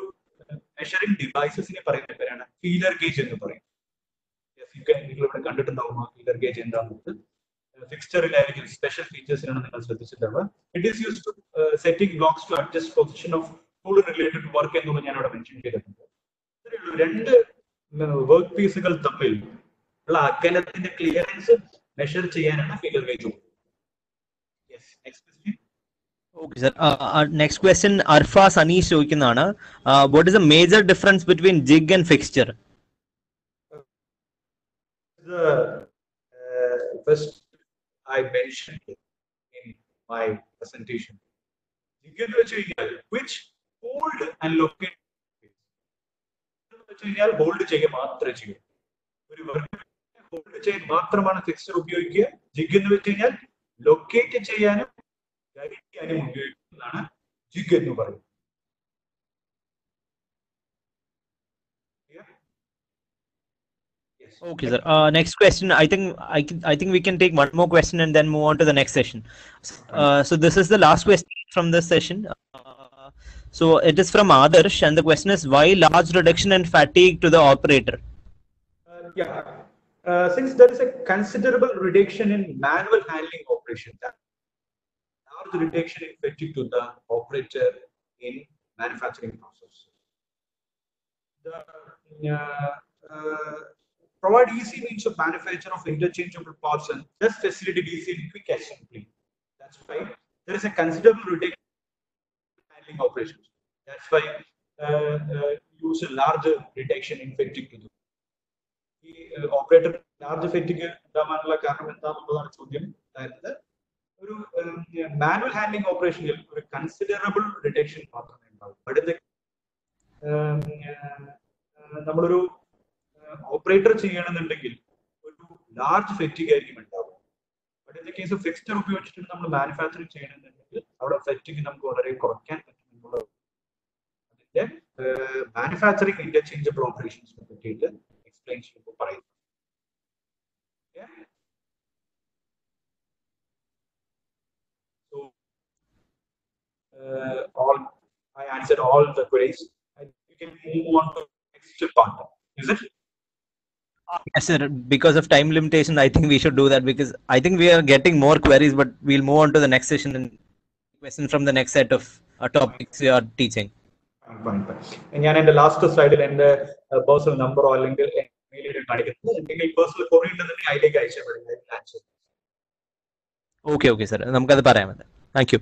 മെഷറിംഗ് ഡിവൈസസിനെ പറയുന്ന പേരാണ് ഫീലർ ഗേജ് എന്ന് പറയും. നിങ്ങൾ ഇവിടെ കണ്ടിട്ടുണ്ടാവും ആ ഫീലർ ഗേജ് എന്താണെന്ന്. ഫിക്സ്ചറിലായിരിക്കും സ്പെഷ്യൽ ഫീച്ചേഴ്സിനാണ് നിങ്ങൾ ശ്രദ്ധിച്ചിട്ടുള്ളത്. It is used to setting blocks to adjust position of tool related work എന്നുള്ളത് ഞാൻ അവിടെ മെൻഷൻ ചെയ്തിട്ടുണ്ട്. രണ്ട് വർക്ക് പീസുകൾ തമ്മിൽ ഉള്ള അകലത്തിന്റെ ക്ലിയറൻസ് മെഷർ ചെയ്യാനാണ് feeler gauge. Okay, sir. Next question, Arfa Sanish ചോദിക്കുന്നതാണ്, what is the major difference between jig and fixture? First I mentioned in my presentation. Jig എന്ന് വെച്ച് കഴിഞ്ഞാൽ which hold and locate. Hold ചെയ്യുക മാത്രമേ ചെയ്യൂ. ഒരു hold ചെയ്യാൻ മാത്രമാണ് ഫിക്സർ ഉപയോഗിക്കുക. ജിഗ് എന്ന് വെച്ച് കഴിഞ്ഞാൽ ലൊക്കേറ്റ് ചെയ്യാനും ഗൈഡ് ചെയ്യാനും ഉപയോഗിക്കുന്നതാണ് ജിഗ് എന്ന് പറയുന്നത്. Okay, sir. Next question. I think we can take one more question and then move on to the next session. So this is the last question from this session. So it is from Adarsh, and the question is, why large reduction in fatigue to the operator? Since there is a considerable reduction in manual handling operation, large reduction in fatigue to the operator in manufacturing process. Provide easy means of manufacture of interchangeable parts and just facilitate easy and quick assembly. That's why there is a considerable reduction in handling operations. That's why use a larger detection in fatigue to do. ഈ operator large ഫെറ്റിഗ് ഉണ്ടാവാനുള്ള കാരണം എന്താണെന്നുള്ളതാണ് ചോദ്യം. അതായത് ഒരു manual handling ഓപ്പറേഷനിൽ ഒരു considerable detection മാത്രമേ ഉണ്ടാവൂ. അടുത്ത നമ്മളൊരു ഓപ്പറേറ്റർ ചെയ്യണമെന്നുണ്ടെങ്കിൽ ഒരു ലാർജ് ഫെറ്റിഗ് ആയിരിക്കും ഉണ്ടാവും. But in the case of fixture ഉപയോഗിച്ചിട്ട് നമ്മൾ മാനുഫാക്ചറിങ് ചെയ്യണമെന്നുണ്ടെങ്കിൽ അവിടെ ഫെറ്റിഗ് നമുക്ക് വളരെ കുറയ്ക്കാൻ പറ്റും എന്നുള്ളത് അതിന്റെ മാനുഫാക്ചറിങ് ഇന്റർചേഞ്ചബിൾ ഓപ്പറേഷൻസിനെ പറ്റിയിട്ട് എക്സ്പ്ലെയിൻ ചെയ്യുമ്പോൾ പറയുന്നു. So all I answered all the queries. You can move on to the next part. Is it? Yes, sir. Because of time limitation, I think we should do that because I think we are getting more queries, but we'll move on to the next session and questions from the next set of topics you are teaching. Fine. ഞാൻ എന്റെ last സ്ലൈഡിൽ എന്റെ personal നമ്പറോ അല്ലെങ്കിൽ കാണിക്കുന്നത് personal കൊറി ഉണ്ടെന്നുണ്ടെങ്കിൽ അതിലേക്ക് അയച്ചാൽ മതി. ഓക്കെ സർ, നമുക്കത് പറയാം. Thank you.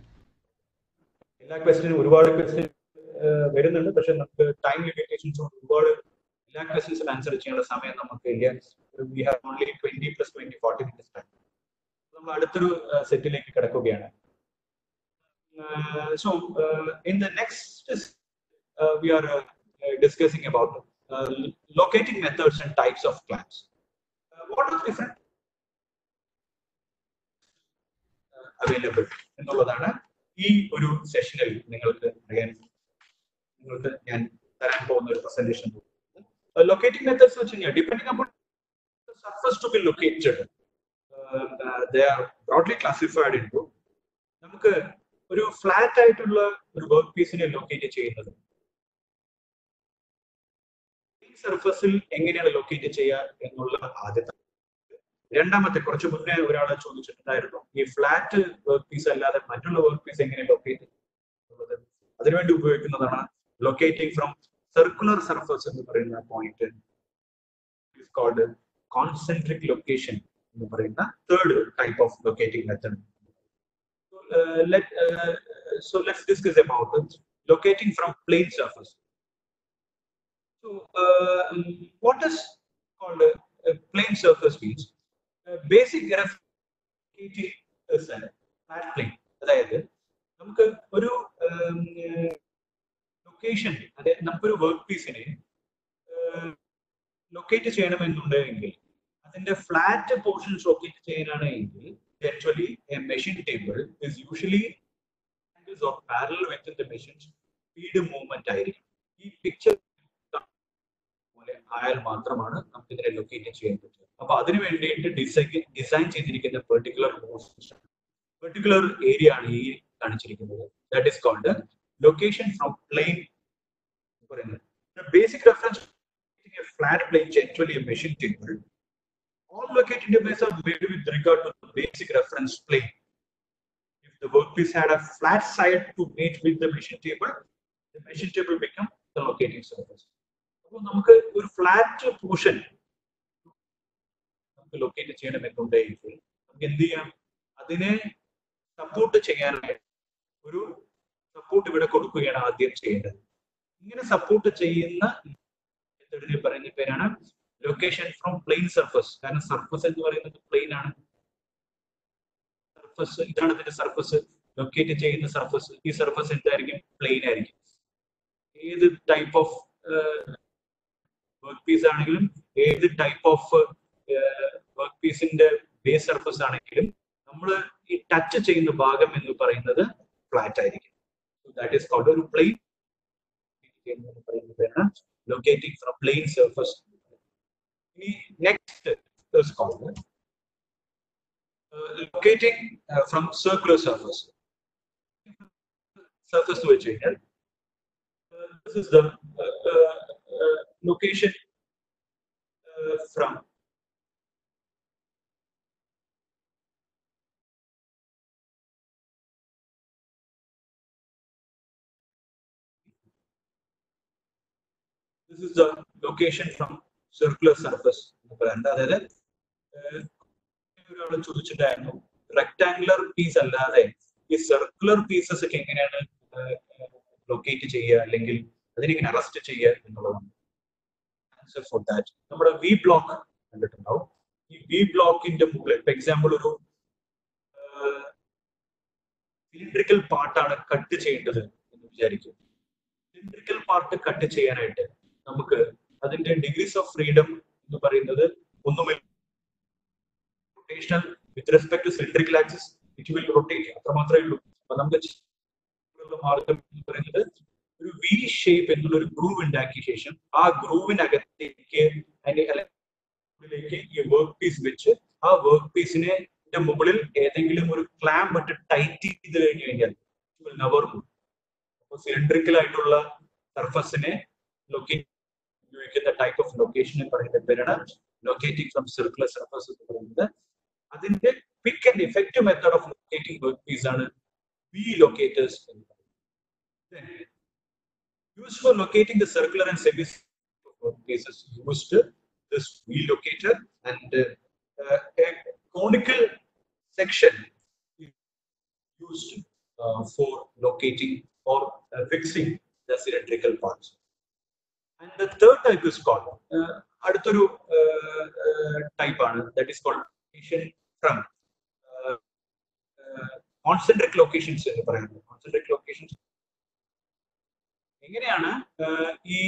എല്ലാ ക്വസ്റ്റിനും ഒരുപാട് ക്വസ്റ്റ്യൻ വരുന്നുണ്ട്, പക്ഷെ നമുക്ക് ടൈം ലിമിറ്റേഷൻസ് കൊണ്ട് ഒരുപാട് എല്ലാ ക്വസ്റ്റ്യൻസിനും ആൻസർ ചെയ്യാനുള്ള സമയം നമുക്ക് ഇല്ല. We have only 20 + 20 40 minutes time. നമ്മൾ അടുത്തൊരു സെറ്റിലേക്ക് കിടക്കുകയാണ്. So in the next we are discussing about locating methods and types of clamps. What are different available എന്നുള്ളതാണ് ഈ ഒരു സെഷനിൽ നിങ്ങൾക്ക് ഞാൻ തരാൻ പോകുന്ന ഒരു പ്രസന്റേഷൻ. ലൊക്കേറ്റിംഗ് മെത്തേഡ്സ് വെച്ച് കഴിഞ്ഞാൽ depending upon surface to be located they are broadly classified into നമുക്ക് ഒരു ഫ്ലാറ്റ് ആയിട്ടുള്ള ഒരു വർക്ക് പീസിനെ ലൊക്കേറ്റ് ചെയ്യുന്നത് സർഫസിൽ എങ്ങനെയാണ് ലൊക്കേറ്റ് ചെയ്യുക എന്നുള്ള ആദ്യത്തെ. രണ്ടാമത്തെ കുറച്ച് മുന്നേ ഒരാൾ ചോദിച്ചിട്ടുണ്ടായിരുന്നു ഈ ഫ്ലാറ്റ് വർക്ക് പീസ് അല്ലാതെ മറ്റുള്ള വർക്ക് പീസ് എങ്ങനെ ലൊക്കേറ്റ് ചെയ്യുന്നത്. അതിനുവേണ്ടി ഉപയോഗിക്കുന്നതാണ് ലൊക്കേറ്റിംഗ് ഫ്രം സർക്കുലർ സർഫസ് എന്ന് പറയുന്ന പോയിന്റ്. കോൾഡ് കോൺസെൻട്രിക് ലൊക്കേഷൻ എന്ന് പറയുന്ന third type of locating method. So let's discuss about it. Locating from plane surface. So what is called a plane surface means basic locating is a flat plane. അതായത് നമുക്ക് ഒരു location, അതായത് നമുക്കൊരു work പീസിനെ locate ചെയ്യണമെന്നുണ്ടെങ്കിൽ അതിന്റെ flat portions locate ചെയ്യാനാണെങ്കിൽ actually a machine table is usually or parallel within the machine's speed movement ആയിരിക്കും. ഈ പിക്ചർ പോലെ ആയാൽ മാത്രമാണ് നമുക്ക് ഇതിനെ ലൊക്കേറ്റ് ചെയ്യാൻ പറ്റുക. അപ്പൊ അതിനു വേണ്ടിയിട്ട് ഡിസൈൻ ചെയ്തിരിക്കുന്ന പെർട്ടിക്കുലർ ഏരിയ ആണ് ഈ കാണിച്ചിരിക്കുന്നത്. That is called location from plane പറയുന്നത്. The basic reference a flat plane generally a machine table. All locating devices are made with regard to the basic reference plane. If the workpiece had a flat side to meet with the machine table becomes the locating surface. So, നമുക്ക് ഒരു flat portion നമുക്ക് locate ചെയ്യണമെന്നുണ്ടെങ്കിൽ നമുക്ക് എന്ത് ചെയ്യാം? അതിനെ support ചെയ്യാനായിട്ട് ഒരു സപ്പോർട്ട് ഇവിടെ കൊടുക്കുകയാണ് ആദ്യം ചെയ്യേണ്ടത്. ഇങ്ങനെ സപ്പോർട്ട് ചെയ്യുന്ന മെത്തേഡിനെ പറയുന്ന പേരാണ് ലൊക്കേഷൻ ഫ്രം പ്ലെയിൻ സർഫസ്. കാരണം സർഫസ് എന്ന് പറയുന്നത് പ്ലെയിൻ ആണ്. സർഫസ് ഇതാണ് ഇതിന്റെ സർഫസ്, ലൊക്കേറ്റ് ചെയ്യുന്ന സർഫസ്. ഈ സർഫസ് എന്തായിരിക്കും? പ്ലെയിൻ ആയിരിക്കും. ഏത് ടൈപ്പ് ഓഫ് വർക്ക് പീസ് ആണെങ്കിലും, ഏത് ടൈപ്പ് ഓഫ് വർക്ക് പീസിന്റെ ബേസ് സർഫസ് ആണെങ്കിലും നമ്മൾ ഈ ടച്ച് ചെയ്യുന്ന ഭാഗം എന്ന് പറയുന്നത് ഫ്ലാറ്റ് ആയിരിക്കും. ദാറ്റ് ഈസ് കോൾഡ് ഒരു പ്ലെയിൻ എന്ന് പറയുന്ന പേരാണ് locating from plane surface. Next is called locating from circular surface. Surface to which this is the location from this is the location from circular surface. അതായത് ചോദിച്ചിട്ടായിരുന്നു rectangular piece അല്ലാതെ ഈ circular pieces ഒക്കെ എങ്ങനെയാണ് locate ചെയ്യുക അല്ലെങ്കിൽ അതിനെങ്ങനെ arrest ചെയ്യുക എന്നുള്ളതാണ്. ആൻസർ ഫോർ ദാറ്റ് നമ്മുടെ വി ബ്ലോക്ക് കണ്ടിട്ടുണ്ടാവും. ഈ വി ബ്ലോക്കിന്റെ മുകളിൽ ഫോർ എക്സാമ്പിൾ ഒരു സിലിണ്ടറിക്കൽ പാർട്ടാണ് കട്ട് ചെയ്യേണ്ടത് എന്ന് വിചാരിക്കും. സിലിണ്ടറിക്കൽ പാർട്ട് കട്ട് ചെയ്യാനായിട്ട് നമുക്ക് അതിന്റെ ഡിഗ്രീസ് ഓഫ് ഫ്രീഡം എന്ന് പറയുന്നത് ഒന്നുമില്ല. Rotational with respect to cylindrical axis it will rotate, അത്ര മാത്രമേ ഉള്ളൂ. അപ്പൊ നമുക്ക് മാർഗം എന്ന് പറയുന്നത് ഒരു വി ഷേപ്പ് എന്നുള്ള ഒരു ഗ്രൂവ് ഉണ്ടാക്കിയ ശേഷം ആ ഗ്രൂവിനകത്തേക്ക് ഈ വർക്ക് പീസ് വെച്ച് ആ വർക്ക് പീസിനെ മുകളിൽ ഏതെങ്കിലും ഒരു ക്ലാമ്പ് ഇട്ട് ടൈറ്റ് ചെയ്ത് കഴിഞ്ഞു കഴിഞ്ഞാൽ അപ്പോൾ സിലിണ്ടറിക്കൽ ആയിട്ടുള്ള സർഫസിനെ ലൊക്കേറ്റ് ഉപയോഗിക്കുന്ന ടൈപ്പ് ഓഫ് ലൊക്കേഷൻ എന്ന് പറയുന്ന പേരാണ് ലൊക്കേറ്റിംഗ് ഫ്രം സർക്കുലർ സർഫസ് എന്ന് പറയുന്നത്. അതിന്റെ quick and effective method of locating work piece ആണ് വി ലൊക്കേറ്റേഴ്സ് എന്ന് പറയുന്നത്. Used for locating the circular and semicircular work pieces used this V locator, and a conical section is used for locating or fixing the cylindrical parts. And the third type is called അടുത്തൊരു type ആണ്, that is called location from concentric locations എന്ന് പറയുന്നത്. Concentric locations എങ്ങനെയാണ് ഈ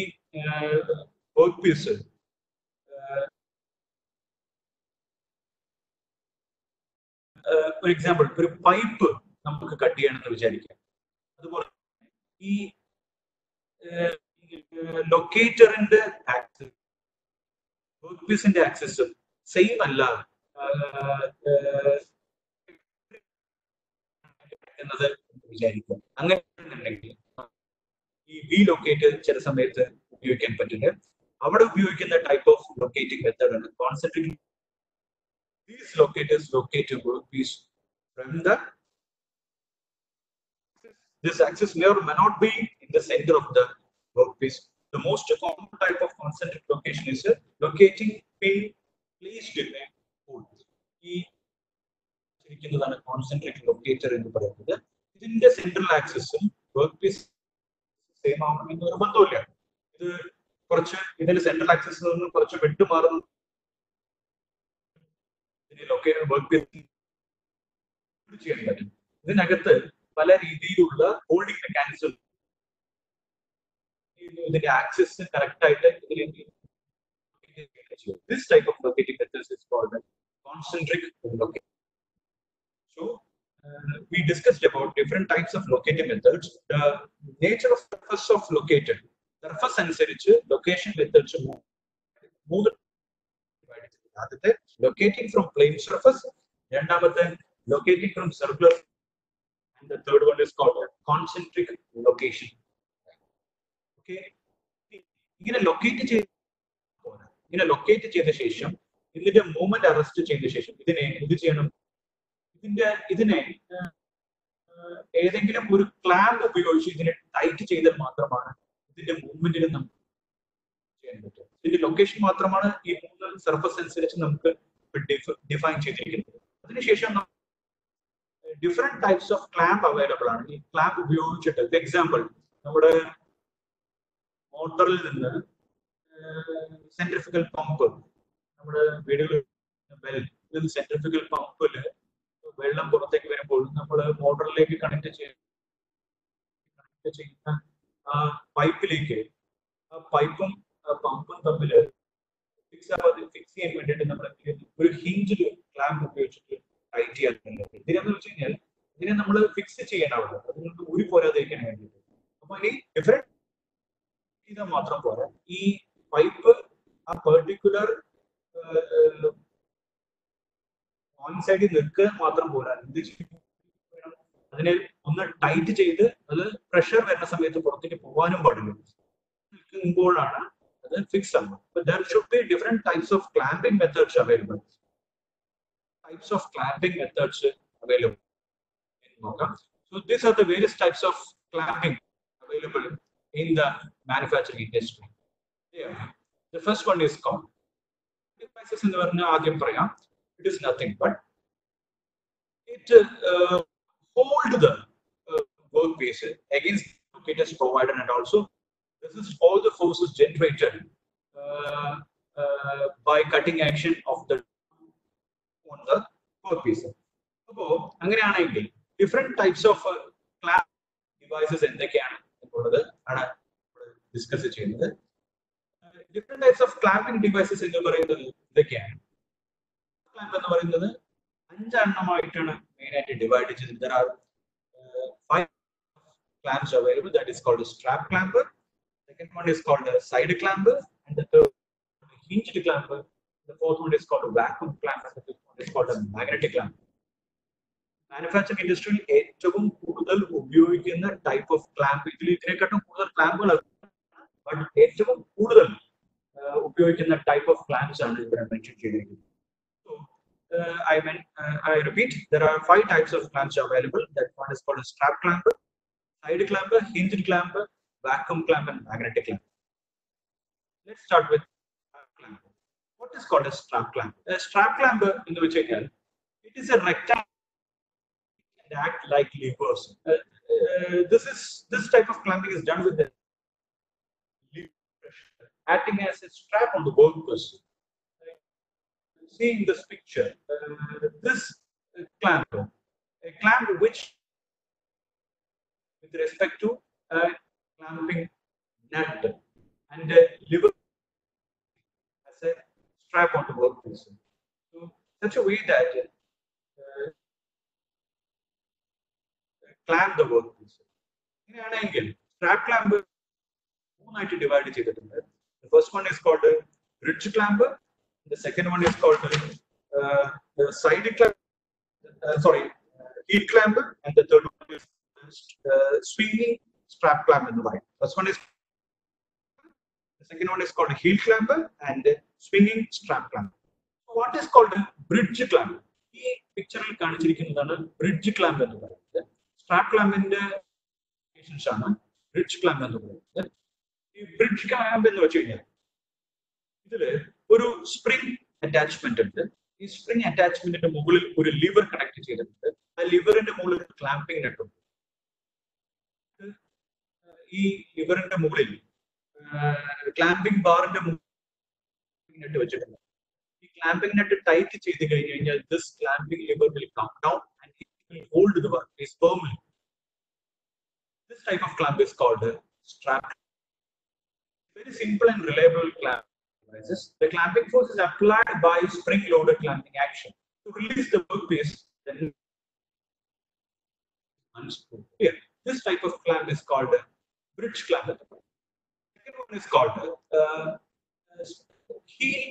work piece for example ഒരു pipe നമുക്ക് cut ചെയ്യണമെന്ന് വിചാരിക്കാം. അതുപോലെ ഈ ലൊക്കേറ്ററിന്റെ ആക്സിസ് വർക്ക് പീസിന്റെ ആക്സിസും സെയിം അല്ല എന്നത് വിചാരിക്കാം. അങ്ങനെ ഈ വി ലൊക്കേറ്റ് ചില സമയത്ത് ഉപയോഗിക്കാൻ പറ്റില്ല. അവിടെ ഉപയോഗിക്കുന്ന ടൈപ്പ് ഓഫ് ലൊക്കേറ്റിംഗ് മെത്തേഡ് ആണ് concentric. These locators locate a workpiece from this axis may or may not be in the center of the workpiece. The most common type of concentric location is locating pin placed in a hole. ഈ ശരിക്കുന്നതാണ് concentric locator എന്ന് പറയുന്നത്. ഇതിന്റെ central ആക്സിസും workpiece same ആവണമെന്ന് നിർബന്ധമില്ല. ഇത് കുറച്ച് ഇതിന്റെ സെൻട്രൽ ആക്സിസിൽ നിന്ന് കുറച്ച് വിട്ടുമാറുന്നു ചെയ്യാൻ പറ്റും. ഇതിനകത്ത് പല രീതിയിലുള്ള ഹോൾഡിംഗ് മെക്കാനിസം ഇതിന്റെ ആക്സിസ് കറക്റ്റ് ആയിട്ട് this type of locating methods is called concentric locating. So we discussed about different types of locating methods. The nature of surface of located surface അനുസരിച്ച് location methods മൂന്ന് ആദ്യത്തെ locating from plane surface, രണ്ടാമത്തെ locating from circular, and the third one is called concentric location. Okay, ഇങ്ങനെ locate ചെയ്ത ശേഷം ഇതിന്റെ movement arrest ചെയ്ത ശേഷം എന്ത് ചെയ്യണം? ഇതിനെ ഏതെങ്കിലും ഒരു ക്ലാമ്പ് ഉപയോഗിച്ച് ഇതിനെ ടൈറ്റ് ചെയ്താൽ മാത്രമാണ് ഇതിന്റെ മൂവ്മെന്റിന് നമുക്ക് ചെയ്യാൻ പറ്റും. ഇതിന്റെ ലൊക്കേഷൻ മാത്രമാണ് ഈ മൂന്ന് സർഫസ് അനുസരിച്ച് നമുക്ക് ഡിഫൈൻ ചെയ്തിരിക്കുന്നത്. അതിനുശേഷം different types of clamp available ആണ്. ഈ ക്ലാമ്പ് ഉപയോഗിച്ചിട്ട് ഫോർ എക്സാമ്പിൾ നമ്മുടെ മോട്ടറിൽ നിന്ന് സെൻട്രിഫ്യൂഗൽ പമ്പ്, നമ്മുടെ വീടുകളിൽ സെൻട്രിഫ്യൂഗൽ പമ്പില് വെള്ളം പുറത്തേക്ക് വരുമ്പോൾ നമ്മൾ മോട്ടറിലേക്ക് കണക്ട് ചെയ്യുന്ന ആ പൈപ്പിലേക്ക് ആ പൈപ്പും പമ്പും തമ്മിൽ ഫിക്സ് ചെയ്യാൻ വേണ്ടിയിട്ട് നമ്മൾ ഒരു ഹിഞ്ചിൽ ക്ലാമ്പ് ഉപയോഗിച്ചിട്ട് ടൈറ്റ് ചെയ്യാൻ പറ്റും. ഇതിനെന്ന് വെച്ച് കഴിഞ്ഞാൽ ഇതിനെ നമ്മൾ ഫിക്സ് ചെയ്യണമല്ലോ, അതുകൊണ്ട് ഊരി പോരാതിരിക്കാൻ വേണ്ടിയിട്ട്. അപ്പൊ ഇനി ഡിഫറെന്റ് ചെയ്താൽ മാത്രം പോരാ, ഈ പൈപ്പ് ആ പെർട്ടിക്കുലർ ഓൺ സൈഡിൽ നിൽക്കുക മാത്രം പോരാ, എന്ത് ചെയ്യണം? അതിനെ ഒന്ന് ടൈറ്റ് ചെയ്ത് അത് പ്രഷർ വരുന്ന സമയത്ത് പുറത്തേക്ക് പോകാനും പാടില്ല. നിൽക്കുമ്പോഴാണ് അത് ഫിക്സ് ആവുന്നത്. But there should be different types of clamping methods available. Types of clamping methods available. So these are the various types of clamping available in the manufacturing industry. Yeah. The first one is called devices എന്ന് പറഞ്ഞ ആദ്യം പറയാം. It is nothing but it hold the workpiece against kit is provided, and also resist all the forces generated by cutting action of the on the workpiece. So, different types of clamp devices discuss different types of clamping devices in the can. Clamp divided. There are 5 clamps available. That is called a strap clamper. Second one is called a side clamper, and the third hinged clamper. The fourth one is called a vacuum clamper. The fifth one is called a magnetic clamper. Manufacturing industry ഏറ്റവും കൂടുതൽ ഉപയോഗിക്കുന്ന type of clamp ഇതിലേക്കാട്ടും കൂടുതൽ ക്ലാമ്പുകൾ but ഏറ്റവും കൂടുതൽ ഉപയോഗിക്കുന്ന type of clamps ആണ് ഇവിടെ mention ചെയ്തിരിക്കുന്നത്. So I repeat, there are 5 types of clamps available. That one is called a strap clamper, side clamper, hinged clamper, vacuum clamp, and magnetic clamp. Let's start with strap clamper. What is called a strap clamper? A strap clamper in the which it is a rectangle and act like levers. This type of clamping is done with the lever pressure acting as a strap on the workpiece. See in this picture, this clamper, a clamp which, with respect to a clamping nut and a lever as a strap on the workpiece. So, such a way that clamp the workpiece. Strap clamper divided. The first one is called a bridge clamper. The second one is called the side clamper, heel clamper, and the third one is swinging strap clamp in the white. First one is the second one is called a heel clamper and swinging strap clamp. What is called a bridge clamp? This picture is bridge clamp. Strap clamp in the bridge clamp. Bridge clamp ഒരു spring attachment ഉണ്ട്. ഈ spring അറ്റാച്ച്മെന്റിന്റെ മുകളിൽ ഒരു liver connect ചെയ്തിട്ടുണ്ട്. ആ ലിവറിന്റെ മുകളിൽ ഒരു clamping net ഉണ്ട്. ഈ ലിവറിന്റെ മുകളിൽ ക്ലാമ്പിംഗ് ബാറിന്റെ നെറ്റ് വെച്ചിട്ടുണ്ട്. ഈ ക്ലാമ്പിംഗ് നെറ്റ് ടൈറ്റ് ചെയ്ത് കഴിഞ്ഞു കഴിഞ്ഞാൽ this clamping lever will come down and it will hold the workpiece firmly. This type of clamp is called a strap. Very simple and reliable clamp. The clamping force is applied by spring-loaded clamping action to release the workpiece. Then unscrew. Here, this type of clamp is called a bridge clamp. The second one is called heel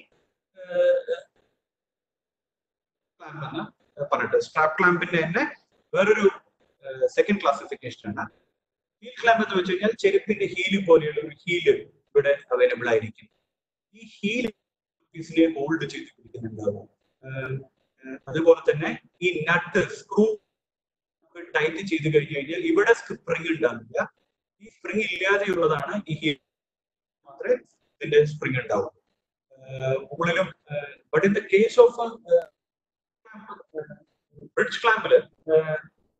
clamp. Strap clamp in a second classification. Heel clamp എന്ന് വെച്ച് കഴിഞ്ഞാൽ ചെരുപ്പിന്റെ heal പോലെയുള്ള ഒരു heal ഇവിടെ available ആയിരിക്കും. ഈ heal പീസിനെ hold ചെയ്ത് പിടിക്കുന്നുണ്ടാവും. അതുപോലെ തന്നെ ഈ നട്ട് സ്ക്രൂ ടൈറ്റ് ചെയ്ത് കഴിഞ്ഞു കഴിഞ്ഞാൽ ഇവിടെ സ്പ്രിംഗ് ഉണ്ടാവില്ല. ഈ സ്പ്രിംഗ് ഇല്ലാതെയുള്ളതാണ് ഈ ഹീൽ മാത്രമേ ഇതിന്റെ സ്പ്രിംഗ് ഉണ്ടാവും മുകളിലും. But in the case of bridge ക്ലാമ്പില്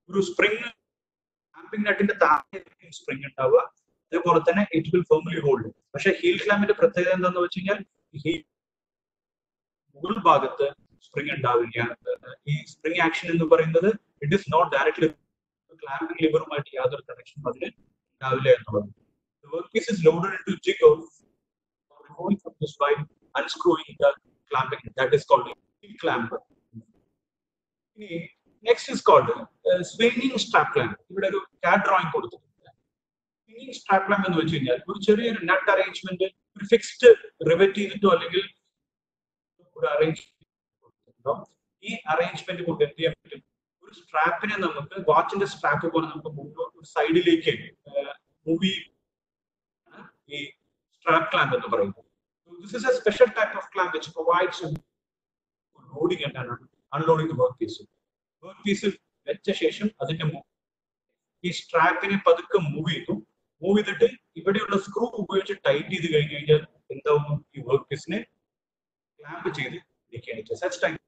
ഒരു സ്പ്രിംഗ് ക്ലാമ്പിംഗ് നട്ടിന്റെ താഴെ സ്പ്രിംഗ് ഉണ്ടാവുക. അതേപോലെ തന്നെ ഇറ്റ് വിൽ ഫേർംലി ഹോൾഡ്. പക്ഷെ ഹീൽ ക്ലാമ്പിന്റെ പ്രത്യേകത എന്താണെന്ന് വെച്ച് കഴിഞ്ഞാൽ മുകൾ ഭാഗത്ത് സ്പ്രിംഗ് ഉണ്ടാവില്ല. ഈ സ്പ്രിംഗ് ആക്ഷൻ എന്ന് പറയുന്നത് it is not directly clamping ലിവറുമായിട്ട് യാതൊരു കണക്ഷനും അതിന് ഉണ്ടാവില്ല എന്നുള്ളത്. The workpiece is loaded into jig of removing from this by unscrewing the clamping. That is called heel clamper. Next is called swinging strap clamp. ഇവിടെ ഒരു CAD drawing കൊടുത്തിട്ടുണ്ട്. Swinging strap clamp എന്ന് വെച്ച് കഴിഞ്ഞാൽ ഒരു ചെറിയൊരു നട്ട് അറേഞ്ച്മെന്റ് ഒരു fixed rivet ചെയ്തിട്ടോ അല്ലെങ്കിൽ ഒരു അറേഞ്ച്മെന്റ്, ഈ അറേഞ്ച്മെന്റ് കൊണ്ട് എന്ത് ചെയ്യാൻ പറ്റും, ഒരു സ്ട്രാപ്പിനെ നമുക്ക് വാച്ചിന്റെ സ്ട്രാപ്പ് പോലെ നമുക്ക് ഒരു സൈഡിലേക്ക് മൂവ് ഈ സ്ട്രാപ്പ് ക്ലാമ്പ് എന്ന് പറയുന്നത്. This is A special type of clamp which provides loading and unloading the workpiece. വർക്ക്പീസിൽ വെച്ച ശേഷം അതിന്റെ ഈ സ്ട്രാപ്പിനെ പതുക്കെ മൂവ് ചെയ്തിട്ട് ഇവിടെയുള്ള സ്ക്രൂ ഉപയോഗിച്ച് ടൈറ്റ് ചെയ്ത് കഴിഞ്ഞു കഴിഞ്ഞാൽ എന്താവും, ഈ വർക്ക്പീസിനെ ക്ലാമ്പ് ചെയ്ത് ഇരിക്കുകയാണ്. Such type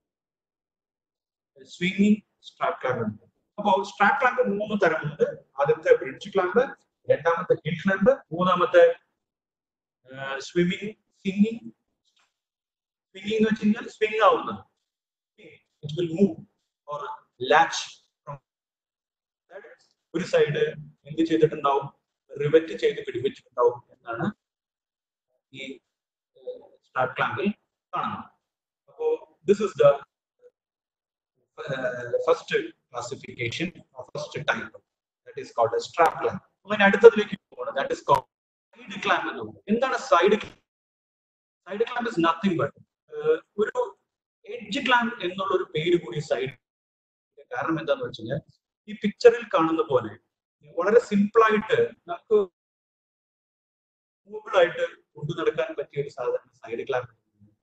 swinging strap clamp ഉണ്ട്. അപ്പോൾ സ്ട്രാപ്പ് ക്ലാമ്പ് 3 തരമുണ്ട്. ആദ്യത്തെ ബ്രിഡ്ജ് ക്ലാമ്പ്, രണ്ടാമത്തെ ഹിൽ ക്ലൈംബ്, മൂന്നാമത്തെ സ്വിമ്മിങ്, സിംഗിങ്. സ്വിംഗിങ് എന്ന് വെച്ച് കഴിഞ്ഞാൽ സ്വിംഗ് ആവുന്നത്, it will move or latch. ഒരു സൈഡ് എന്ത് ചെയ്തിട്ടുണ്ടാവും, റിവറ്റ് ചെയ്ത് പിടിപ്പിച്ചിട്ടുണ്ടാവും എന്നാണ് ഈ സ്ട്രാപ്പ് ക്ലാമ്പിൽ കാണുന്നത്. അപ്പോൾ this is the first classification, first type, that is called strap clamp. അങ്ങനെ അടുത്തതിലേക്ക് പോകണം, that is called side clamp എന്ന് പറയുന്നത്. എന്താണ് side clamp? Side clamp is nothing but ഒരു എഡ്ജ് ക്ലാമ്പ് എന്നുള്ള ഒരു പേര് കൂടി സൈഡ്. കാരണം എന്താന്ന് വെച്ച് കഴിഞ്ഞാൽ ഈ പിക്ചറിൽ കാണുന്ന പോലെ വളരെ സിമ്പിൾ ആയിട്ട് നമുക്ക് മൂവബിൾ ആയിട്ട് കൊണ്ടു നടക്കാൻ പറ്റിയ ഒരു സാധനം സൈഡ് ക്ലാമ്പ്.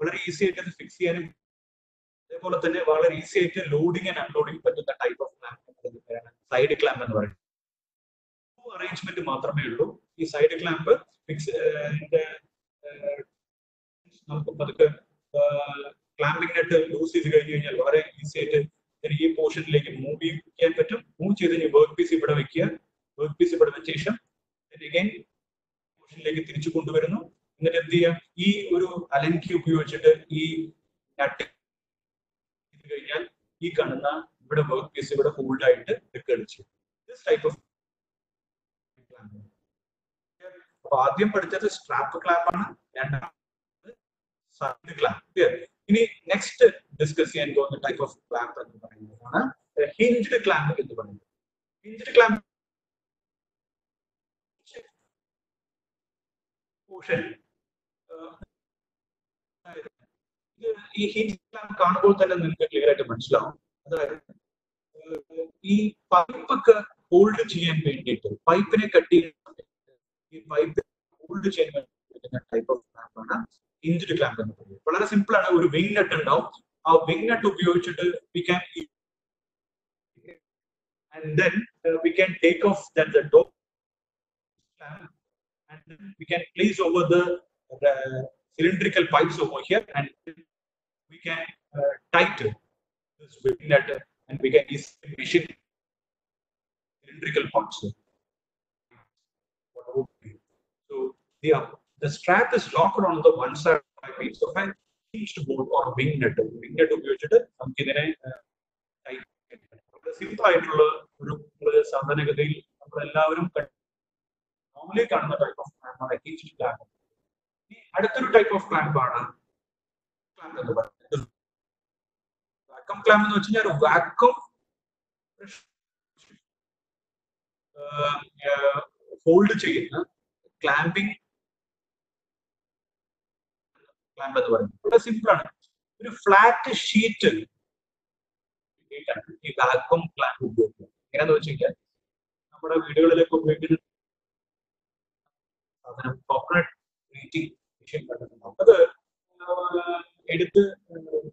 വളരെ ഈസി ആയിട്ട് അത് ഫിക്സ് ചെയ്യാനും അതേപോലെ തന്നെ വളരെ ഈസി ആയിട്ട് ലോഡിങ് ആൻഡ് അൺലോഡിങ് പറ്റുന്ന type of clamp side clamp എന്ന് പറയുന്നത്. അറേഞ്ച്മെന്റ് മാത്രമേ ഉള്ളൂ ഈ സൈഡ് ക്ലാമ്പ്. ഫിക്സ് നമുക്ക് പതുക്കെ ക്ലാമ്പിംഗ് നെറ്റ് ലൂസ് ചെയ്ത് കഴിഞ്ഞ് കഴിഞ്ഞാൽ വളരെ ഈസി ആയിട്ട് ഈ പോർഷനിലേക്ക് മൂവ് ചെയ്യാൻ പറ്റും. മൂവ് ചെയ്ത് കഴിഞ്ഞാൽ വർക്ക് പീസ് ഇവിടെ വെക്കുക, വർക്ക് പീസ് ഇവിടെ വെച്ച ശേഷം അഗൈൻ പോർഷനിലേക്ക് തിരിച്ചു കൊണ്ടുവരുന്നു. എന്നിട്ട് എന്ത് ചെയ്യാം, ഈ ഒരു അലങ്കി ഉപയോഗിച്ചിട്ട് ഈ നട്ട് ചെയ്ത് കഴിഞ്ഞാൽ ഈ കാണുന്ന ഇവിടെ വർക്ക് പീസ് ഇവിടെ ഹോൾഡ് ആയിട്ട് എടുക്കുകയാണ് ചെയ്യും. This type of clamp. അപ്പൊ ആദ്യം പഠിച്ചത് സ്ട്രാപ്പ് ക്ലാമ്പ് ആണ്, രണ്ടാമത് സൈഡ് ക്ലാമ്പ്. ഇനി നെക്സ്റ്റ് ഡിസ്കസ് ചെയ്യാൻ പോകുന്ന ടൈപ്പ് ഓഫ് ക്ലാമ്പ് എന്ന് പറയുന്നതാണ് ഹിഞ്ച്ഡ് ക്ലാമ്പ് എന്ന് പറയുന്നത്. ഹിഞ്ച്ഡ് ക്ലാമ്പ് പോർഷൻ, ഈ ഹിഞ്ച് ക്ലാമ്പ് കാണുമ്പോൾ തന്നെ നിങ്ങൾക്ക് ക്ലിയർ ആയിട്ട് മനസ്സിലാവും. അതായത് ഈ പൈപ്പൊക്കെ ഹോൾഡ് ചെയ്യാൻ വേണ്ടിയിട്ട്, പൈപ്പിനെ കട്ട് ചെയ്യാൻ ഈ പൈപ്പ് ഹോൾഡ് ചെയ്യാൻ വേണ്ടി ടൈപ്പ് ഓഫ് ക്ലാമ്പാണ് ഹിഞ്ച്ഡ് ക്ലാമ്പ് എന്ന് പറയുന്നത്. വളരെ സിമ്പിൾ ആണ്. ഒരു വിങ് നട്ട് ഉണ്ടാവും, ആ വിങ് നട്ട് ഉപയോഗിച്ചിട്ട് we can and then we can take off that the top clamp and then we can place over the cylindrical pipes over here and we can tighten this wing nut and we can easily machine cylindrical parts. So the strap is locked on the one side by piece of a hinged bolt or wing nut. Wing nut ഉപയോഗിച്ചിട്ട് നമുക്ക് ഇതിനെ simple ആയിട്ടുള്ള ഒരു സാധാരണഗതിയിൽ നമ്മളെല്ലാവരും normally കാണുന്ന type of ക്ലാമ്പാണ് hinged clamp. ഈ അടുത്തൊരു ടൈപ്പ് ഓഫ് ക്ലാമ്പാണ് ക്ലാമ്പ് എന്ന് പറയുന്നത്. വാക്വം ക്ലാമ്പ് എന്ന് വെച്ച് കഴിഞ്ഞാൽ ഒരു വാക്വം ഹോൾഡ് ചെയ്യുന്ന ക്ലാമ്പിംഗ് ക്ലാമ്പ് എന്ന് പറയുന്നത്. വളരെ സിമ്പിൾ ആണ്. ഒരു ഫ്ലാറ്റ് ഷീറ്റ് ഈ വാക്വം ക്ലാമ്പ് ഉപയോഗിക്കുന്നത്. എങ്ങനെയാന്ന് വെച്ച് കഴിഞ്ഞാൽ നമ്മുടെ വീടുകളിലൊക്കെ ഉപയോഗിക്കുന്ന സാധനം കോക്കനട്ട് ഗ്രീറ്റിംഗ് മെഷീൻ കണ്ടിട്ടുണ്ടാവും. അത് എടുത്ത്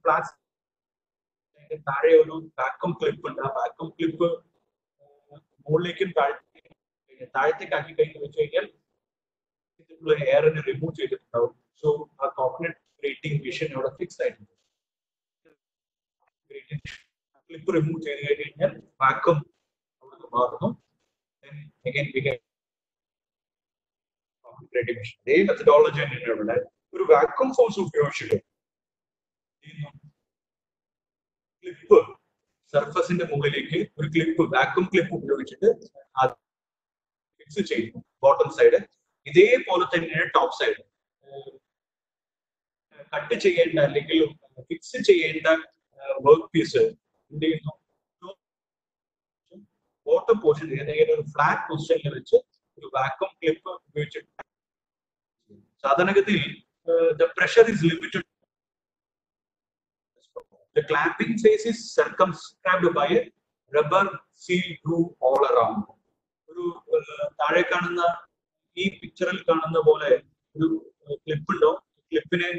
പ്ലാസ്റ്റിക് താഴെ ഒരു വാക്വം ക്ലിപ്പ് ഉണ്ട്. ആ വാക്വം ക്ലിപ്പ് മുകളിലേക്കും താഴത്തേക്ക് ആക്കി കഴിഞ്ഞ് വെച്ച് കഴിഞ്ഞാൽ എയറിനെ റിമൂവ് ചെയ്തിട്ടുണ്ടാവും. സോ ആ കോക്കനട്ട് ഗ്രേറ്റിംഗ് മെഷീൻ അവിടെ ഫിക്സ് ആയിട്ടുണ്ട്. ക്ലിപ്പ് റിമൂവ് ചെയ്ത് കഴിഞ്ഞാൽ വാക്വം അവിടെ മാറുന്നു. അതേ മെത്തഡോളജി തന്നെയാണ് ഒരു വാക്വം ഫോഴ്സ് ഉപയോഗിച്ചിട്ട് ക്ലിപ്പ് സർഫസിന്റെ മുകളിലേക്ക് ഒരു ക്ലിപ്പ് വാക്വം ക്ലിപ്പ് ഉപയോഗിച്ചിട്ട് ഫിക്സ് ചെയ്യുന്നു ബോട്ടം സൈഡ്. ഇതേപോലെ തന്നെയാണ് ടോപ്പ് സൈഡ്. കട്ട് ചെയ്യേണ്ട അല്ലെങ്കിൽ ഫിക്സ് ചെയ്യേണ്ട വർക്ക് പീസ് എന്ത് ചെയ്യുന്നു, ബോട്ടം പോർഷൻ ഏതെങ്കിലും ഒരു ഫ്ലാറ്റ് പൊസിഷനിൽ വെച്ച് ഒരു വാക്വം ക്ലിപ്പ് ഉപയോഗിച്ചിട്ട് സാധാരണഗതിയിൽ the pressure is limited. The clamping face is circumscribed by a rubber seal groove all around. ഒരു താഴെ കാണുന്ന ഈ പിക്ചറിൽ കാണുന്ന പോലെ ഒരു ക്ലിപ്പ് ഉണ്ടാവും. ക്ലിപ്പിനെ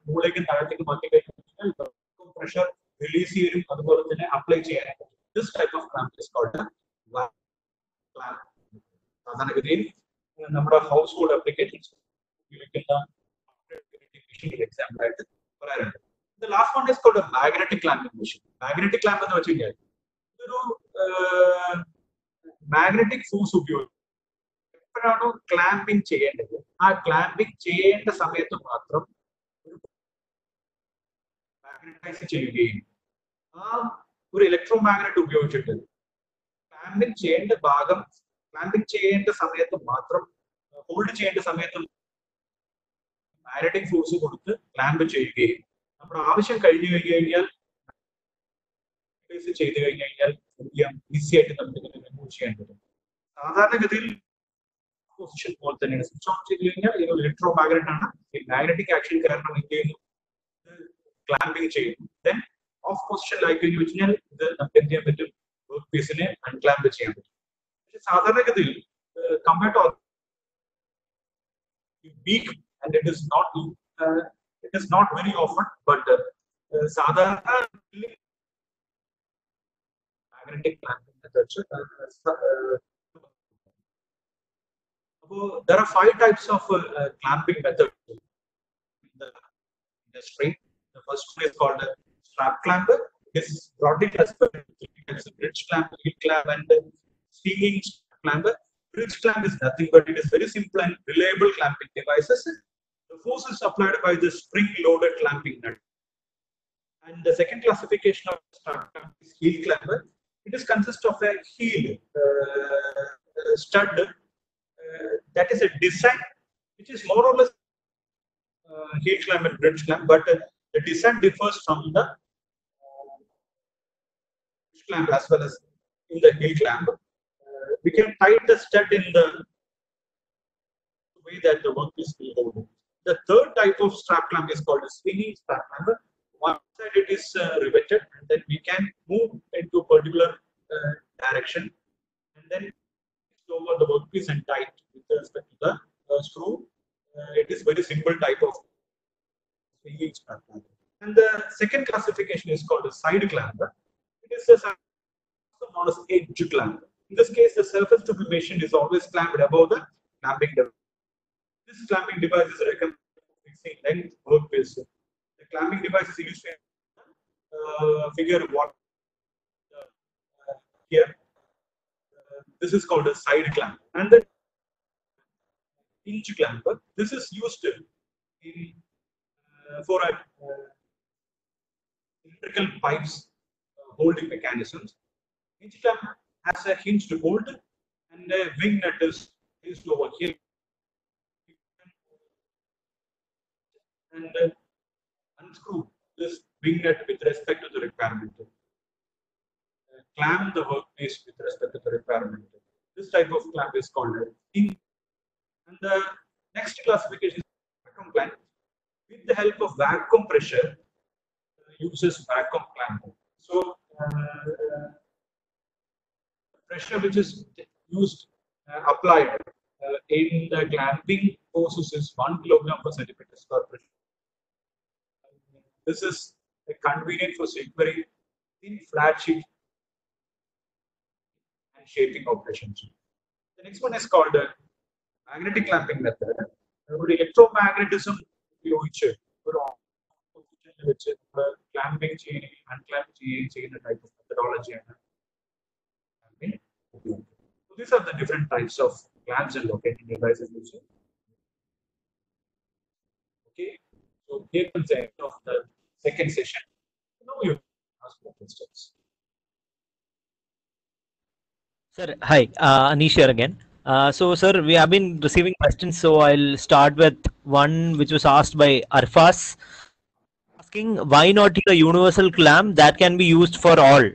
മുകളിലേക്കും താഴത്തേക്ക് മാറ്റി കഴിഞ്ഞാൽ പ്രഷർ റിലീസ് ചെയ്യാനും അതുപോലെ തന്നെ അപ്ലൈ ചെയ്യാനും പറ്റും. This type of clamp is called clamp. സാധാരണഗതിയിൽ നമ്മുടെ ഹൗസ് ഹോൾഡ് ആപ്ലിക്കേഷൻസ് ഉപയോഗിക്കുന്ന എക്സാമ്പിൾ ആയിട്ട് പറയാറുണ്ട്. The last one is called a magnetic clamping machine. Magnetic clamp എന്ന് വെച്ച് കഴിഞ്ഞാൽ ഇതൊരു മാഗ്നറ്റിക് ഫോഴ്സ് ഉപയോഗിച്ച് എപ്പോഴാണോ ക്ലാമ്പിംഗ് ചെയ്യേണ്ടത് ആ ക്ലാമ്പിംഗ് ചെയ്യേണ്ട സമയത്ത് മാത്രം മാഗ്നറ്റൈസ് ചെയ്യുകയും ആ ഒരു ഇലക്ട്രോ മാഗ്നറ്റ് ഉപയോഗിച്ചിട്ട് ക്ലാമ്പിംഗ് ചെയ്യേണ്ട ഭാഗം ക്ലാമ്പിംഗ് ചെയ്യേണ്ട സമയത്ത് മാത്രം ഹോൾഡ് ചെയ്യേണ്ട സമയത്ത് മാഗ്നറ്റിക് ഫോഴ്സ് കൊടുത്ത് ക്ലാമ്പ് ചെയ്യുകയും നമ്മുടെ ആവശ്യം കഴിഞ്ഞു കഴിഞ്ഞാൽ ചെയ്തു കഴിഞ്ഞാൽ ഈസി ആയിട്ട് നമുക്ക് റിമൂവ് ചെയ്യാൻ പറ്റും. സാധാരണഗതിയിൽ പൊസിഷൻ പോലെ തന്നെയാണ്. സ്വിച്ച് ഓഫ് ചെയ്ത് കഴിഞ്ഞാൽ ഇത് ഇലക്ട്രോ മാഗ്നറ്റ് ആണ്. ഈ മാഗ്നറ്റിക് ആക്ഷൻ കാരണം എന്ത് ചെയ്യുന്നു, ക്ലാമ്പിംഗ് ചെയ്യുന്നു. ദെൻ ഓഫ് പൊസിഷനിലായി കഴിഞ്ഞു വെച്ചാൽ ഇത് നമുക്ക് എന്ത് ചെയ്യാൻ പറ്റും, വർക്ക് പീസിനെ അൺക്ലാമ്പ് ചെയ്യാൻ പറ്റും. പക്ഷെ സാധാരണഗതിയിൽ compared to weak and it is not very often, but സാധാരണ magnetic clamping methods. There are 5 types of clamping methods in the industry. The first one is called a strap clamper. This is broadly classified as a bridge clamp, heel clamp, and swinging clamper. Bridge clamp is nothing but it is very simple and reliable clamping devices. The force is applied by the spring-loaded clamping nut. And the second classification of strap clamp is heel clamper. It is consists of a heel stud that is a design which is more or less heel clamp and bridge clamp, but the design differs from the bridge clamp as well as in the heel clamp. We can tie the stud in the way that the workpiece will hold. The third type of strap clamp is called a swinging strap clamp. One side it is riveted, and then we can move into a particular direction, and then over the workpiece and tight with respect to the screw. It is very simple type of swinging strap clamp. And the second classification is called a side clamp. It is also known as edge clamp. In this case, the surface to be machined is always clamped above the clamping device. This clamping device is recommended for fixing length workpiece. The clamping device is used in figure what here. This is called a side clamp. And the hinge clamper. This is used in for electrical pipes holding mechanisms. Hinge clamp has a hinge to hold, and a wing nut is used over here. And unscrew this wing nut with respect to the requirement. Clamp the workpiece with respect to the requirement. This type of clamp is called a hinge. And the next classification is vacuum clamp. With the help of vacuum pressure, uses vacuum clamp. So pressure which is used applied in the clamping forces is 1 kilogram per centimeter square pressure. This is convenient for securing thin flat sheet and shaping operations. The next one is called magnetic clamping method. Electromagnetism ഉപയോഗിച്ച് ഒരു വെച്ച് clamping ചെയ്യുകയും unclamp ചെയ്യുകയും ചെയ്യുന്ന type of methodology ആണ്. So these are the different types of clamps and locating devices used. Okay, so here comes the end of the second session. Now you ask more questions. Sir, hi, Anish here again. So, sir, we have been receiving questions, so I'll start with one which was asked by Arfas, asking why not a universal clamp that can be used for all.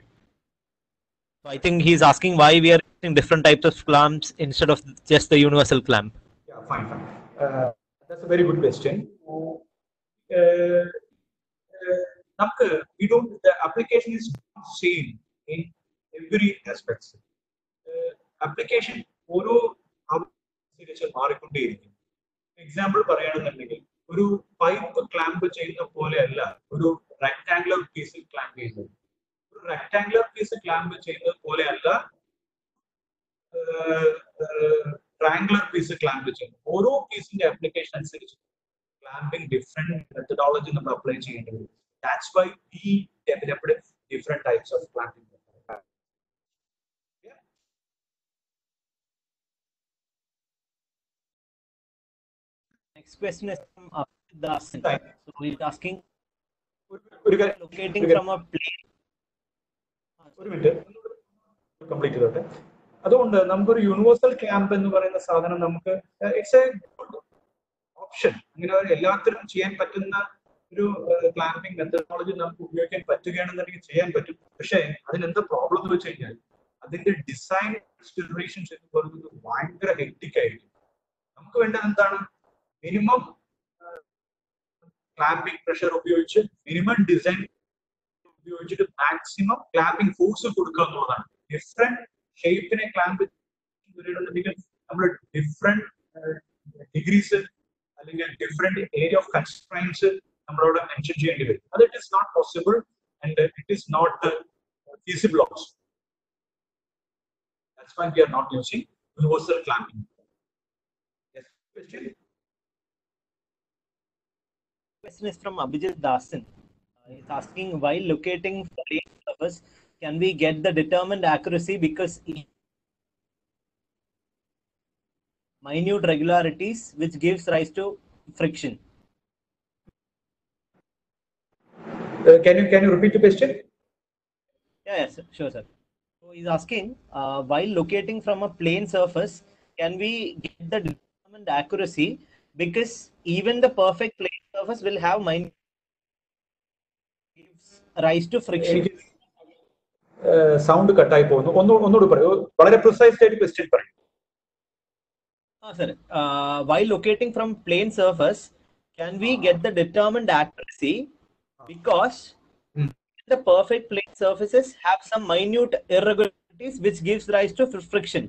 So I think he's asking why we are using different types of clamps instead of just the universal clamp. Yeah, fine. That's a very good question. We don't. The application is not same in every aspect. Application ഓരോ മാറിക്കൊണ്ടേയിരിക്കും. Example പറയുകയാണെന്നുണ്ടെങ്കിൽ ഒരു pipe clamp ചെയ്യുന്ന പോലെയല്ല ഒരു rectangular പീസിൽ clamp ചെയ്യുന്നത്. ഒരു rectangular piece clamp ചെയ്യുന്നത് പോലെയല്ല ട്രയാംഗുലർ പീസ് ക്ലാമ്പ് ചെയ്യുന്നത്. ഓരോ പീസിന്റെ ആപ്ലിക്കേഷൻ അനുസരിച്ച് ക്ലാമ്പിംഗ് ഡിഫറെന്റ് മെത്തഡോളജി നമ്മൾ അപ്ലൈ ചെയ്യേണ്ടി വരും. That's why we developed different types of clamping. Next question is from Dasan. Right. So he's asking, ഒരു കാര്യം- locating ഒരു from a plane. ഒരു മിനിറ്റ് കംപ്ലീറ്റ് ചെയ്തോട്ടെ. അതുകൊണ്ട് നമുക്കൊരു യൂണിവേഴ്സൽ ക്ലാമ്പ് എന്ന് പറയുന്ന സാധനം നമുക്ക് ഇറ്റ്സ് എ ഗുഡ് ഓപ്ഷൻ. അങ്ങനെ എല്ലാത്തിനും ചെയ്യാൻ പറ്റുന്ന ഒരു ക്ലാമ്പിംഗ് മെത്തഡോളജി നമുക്ക് ഉപയോഗിക്കാൻ പറ്റുകയാണെന്നുണ്ടെങ്കിൽ ചെയ്യാൻ പറ്റും. പക്ഷേ അതിനെന്താ പ്രോബ്ലം എന്ന് വെച്ച് കഴിഞ്ഞാൽ അതിന്റെ ഡിസൈൻ കൺസിഡറേഷൻസ് എന്ന് പറയുന്നത് ഭയങ്കര ഹെക്ടിക് ആയിരിക്കും. നമുക്ക് വേണ്ടത് എന്താണ്? മിനിമം ക്ലാമ്പിംഗ് പ്രഷർ ഉപയോഗിച്ച് മിനിമം ഡിസൈൻ ഉപയോഗിച്ചിട്ട് മാക്സിമം ക്ലാമ്പിംഗ് ഫോഴ്സ് കൊടുക്കുക എന്നുള്ളതാണ്. ഡിഫറെന്റ് ഷേപ്പിനെ ക്ലാമ്പ് വരികയാണെന്നുണ്ടെങ്കിൽ നമ്മൾ ഡിഫറെന്റ് ഡിഗ്രീസ് അല്ലെങ്കിൽ ഡിഫറെന്റ് ഏരിയ ഓഫ് കൺസ്ട്രൈൻസ് നമ്മളോട് മെൻഷൻ ചെയ്യേണ്ടി വരും. അത് it is not possible and it is not feasible also. That's why we are not using universal clamping. Yes, question? Question is from Abhijit Dasan. He's asking, while locating plane surface, can we get the determined accuracy because minute regularities which gives rise to friction? Can you repeat the question? Yeah, yes, sure, sir. So he's asking, while locating from a plane surface, can we get the determined accuracy because even the perfect plane surface will have minute gives rise to friction. Sound കട്ടായി പോകുന്നു. ഒന്നുകൂടി പറയൂ, വളരെ precise ആയിട്ട് question പറയൂ. Sir, while locating from plane surface, can we get the determined accuracy because the perfect plane surfaces have some minute irregularities which gives rise to friction.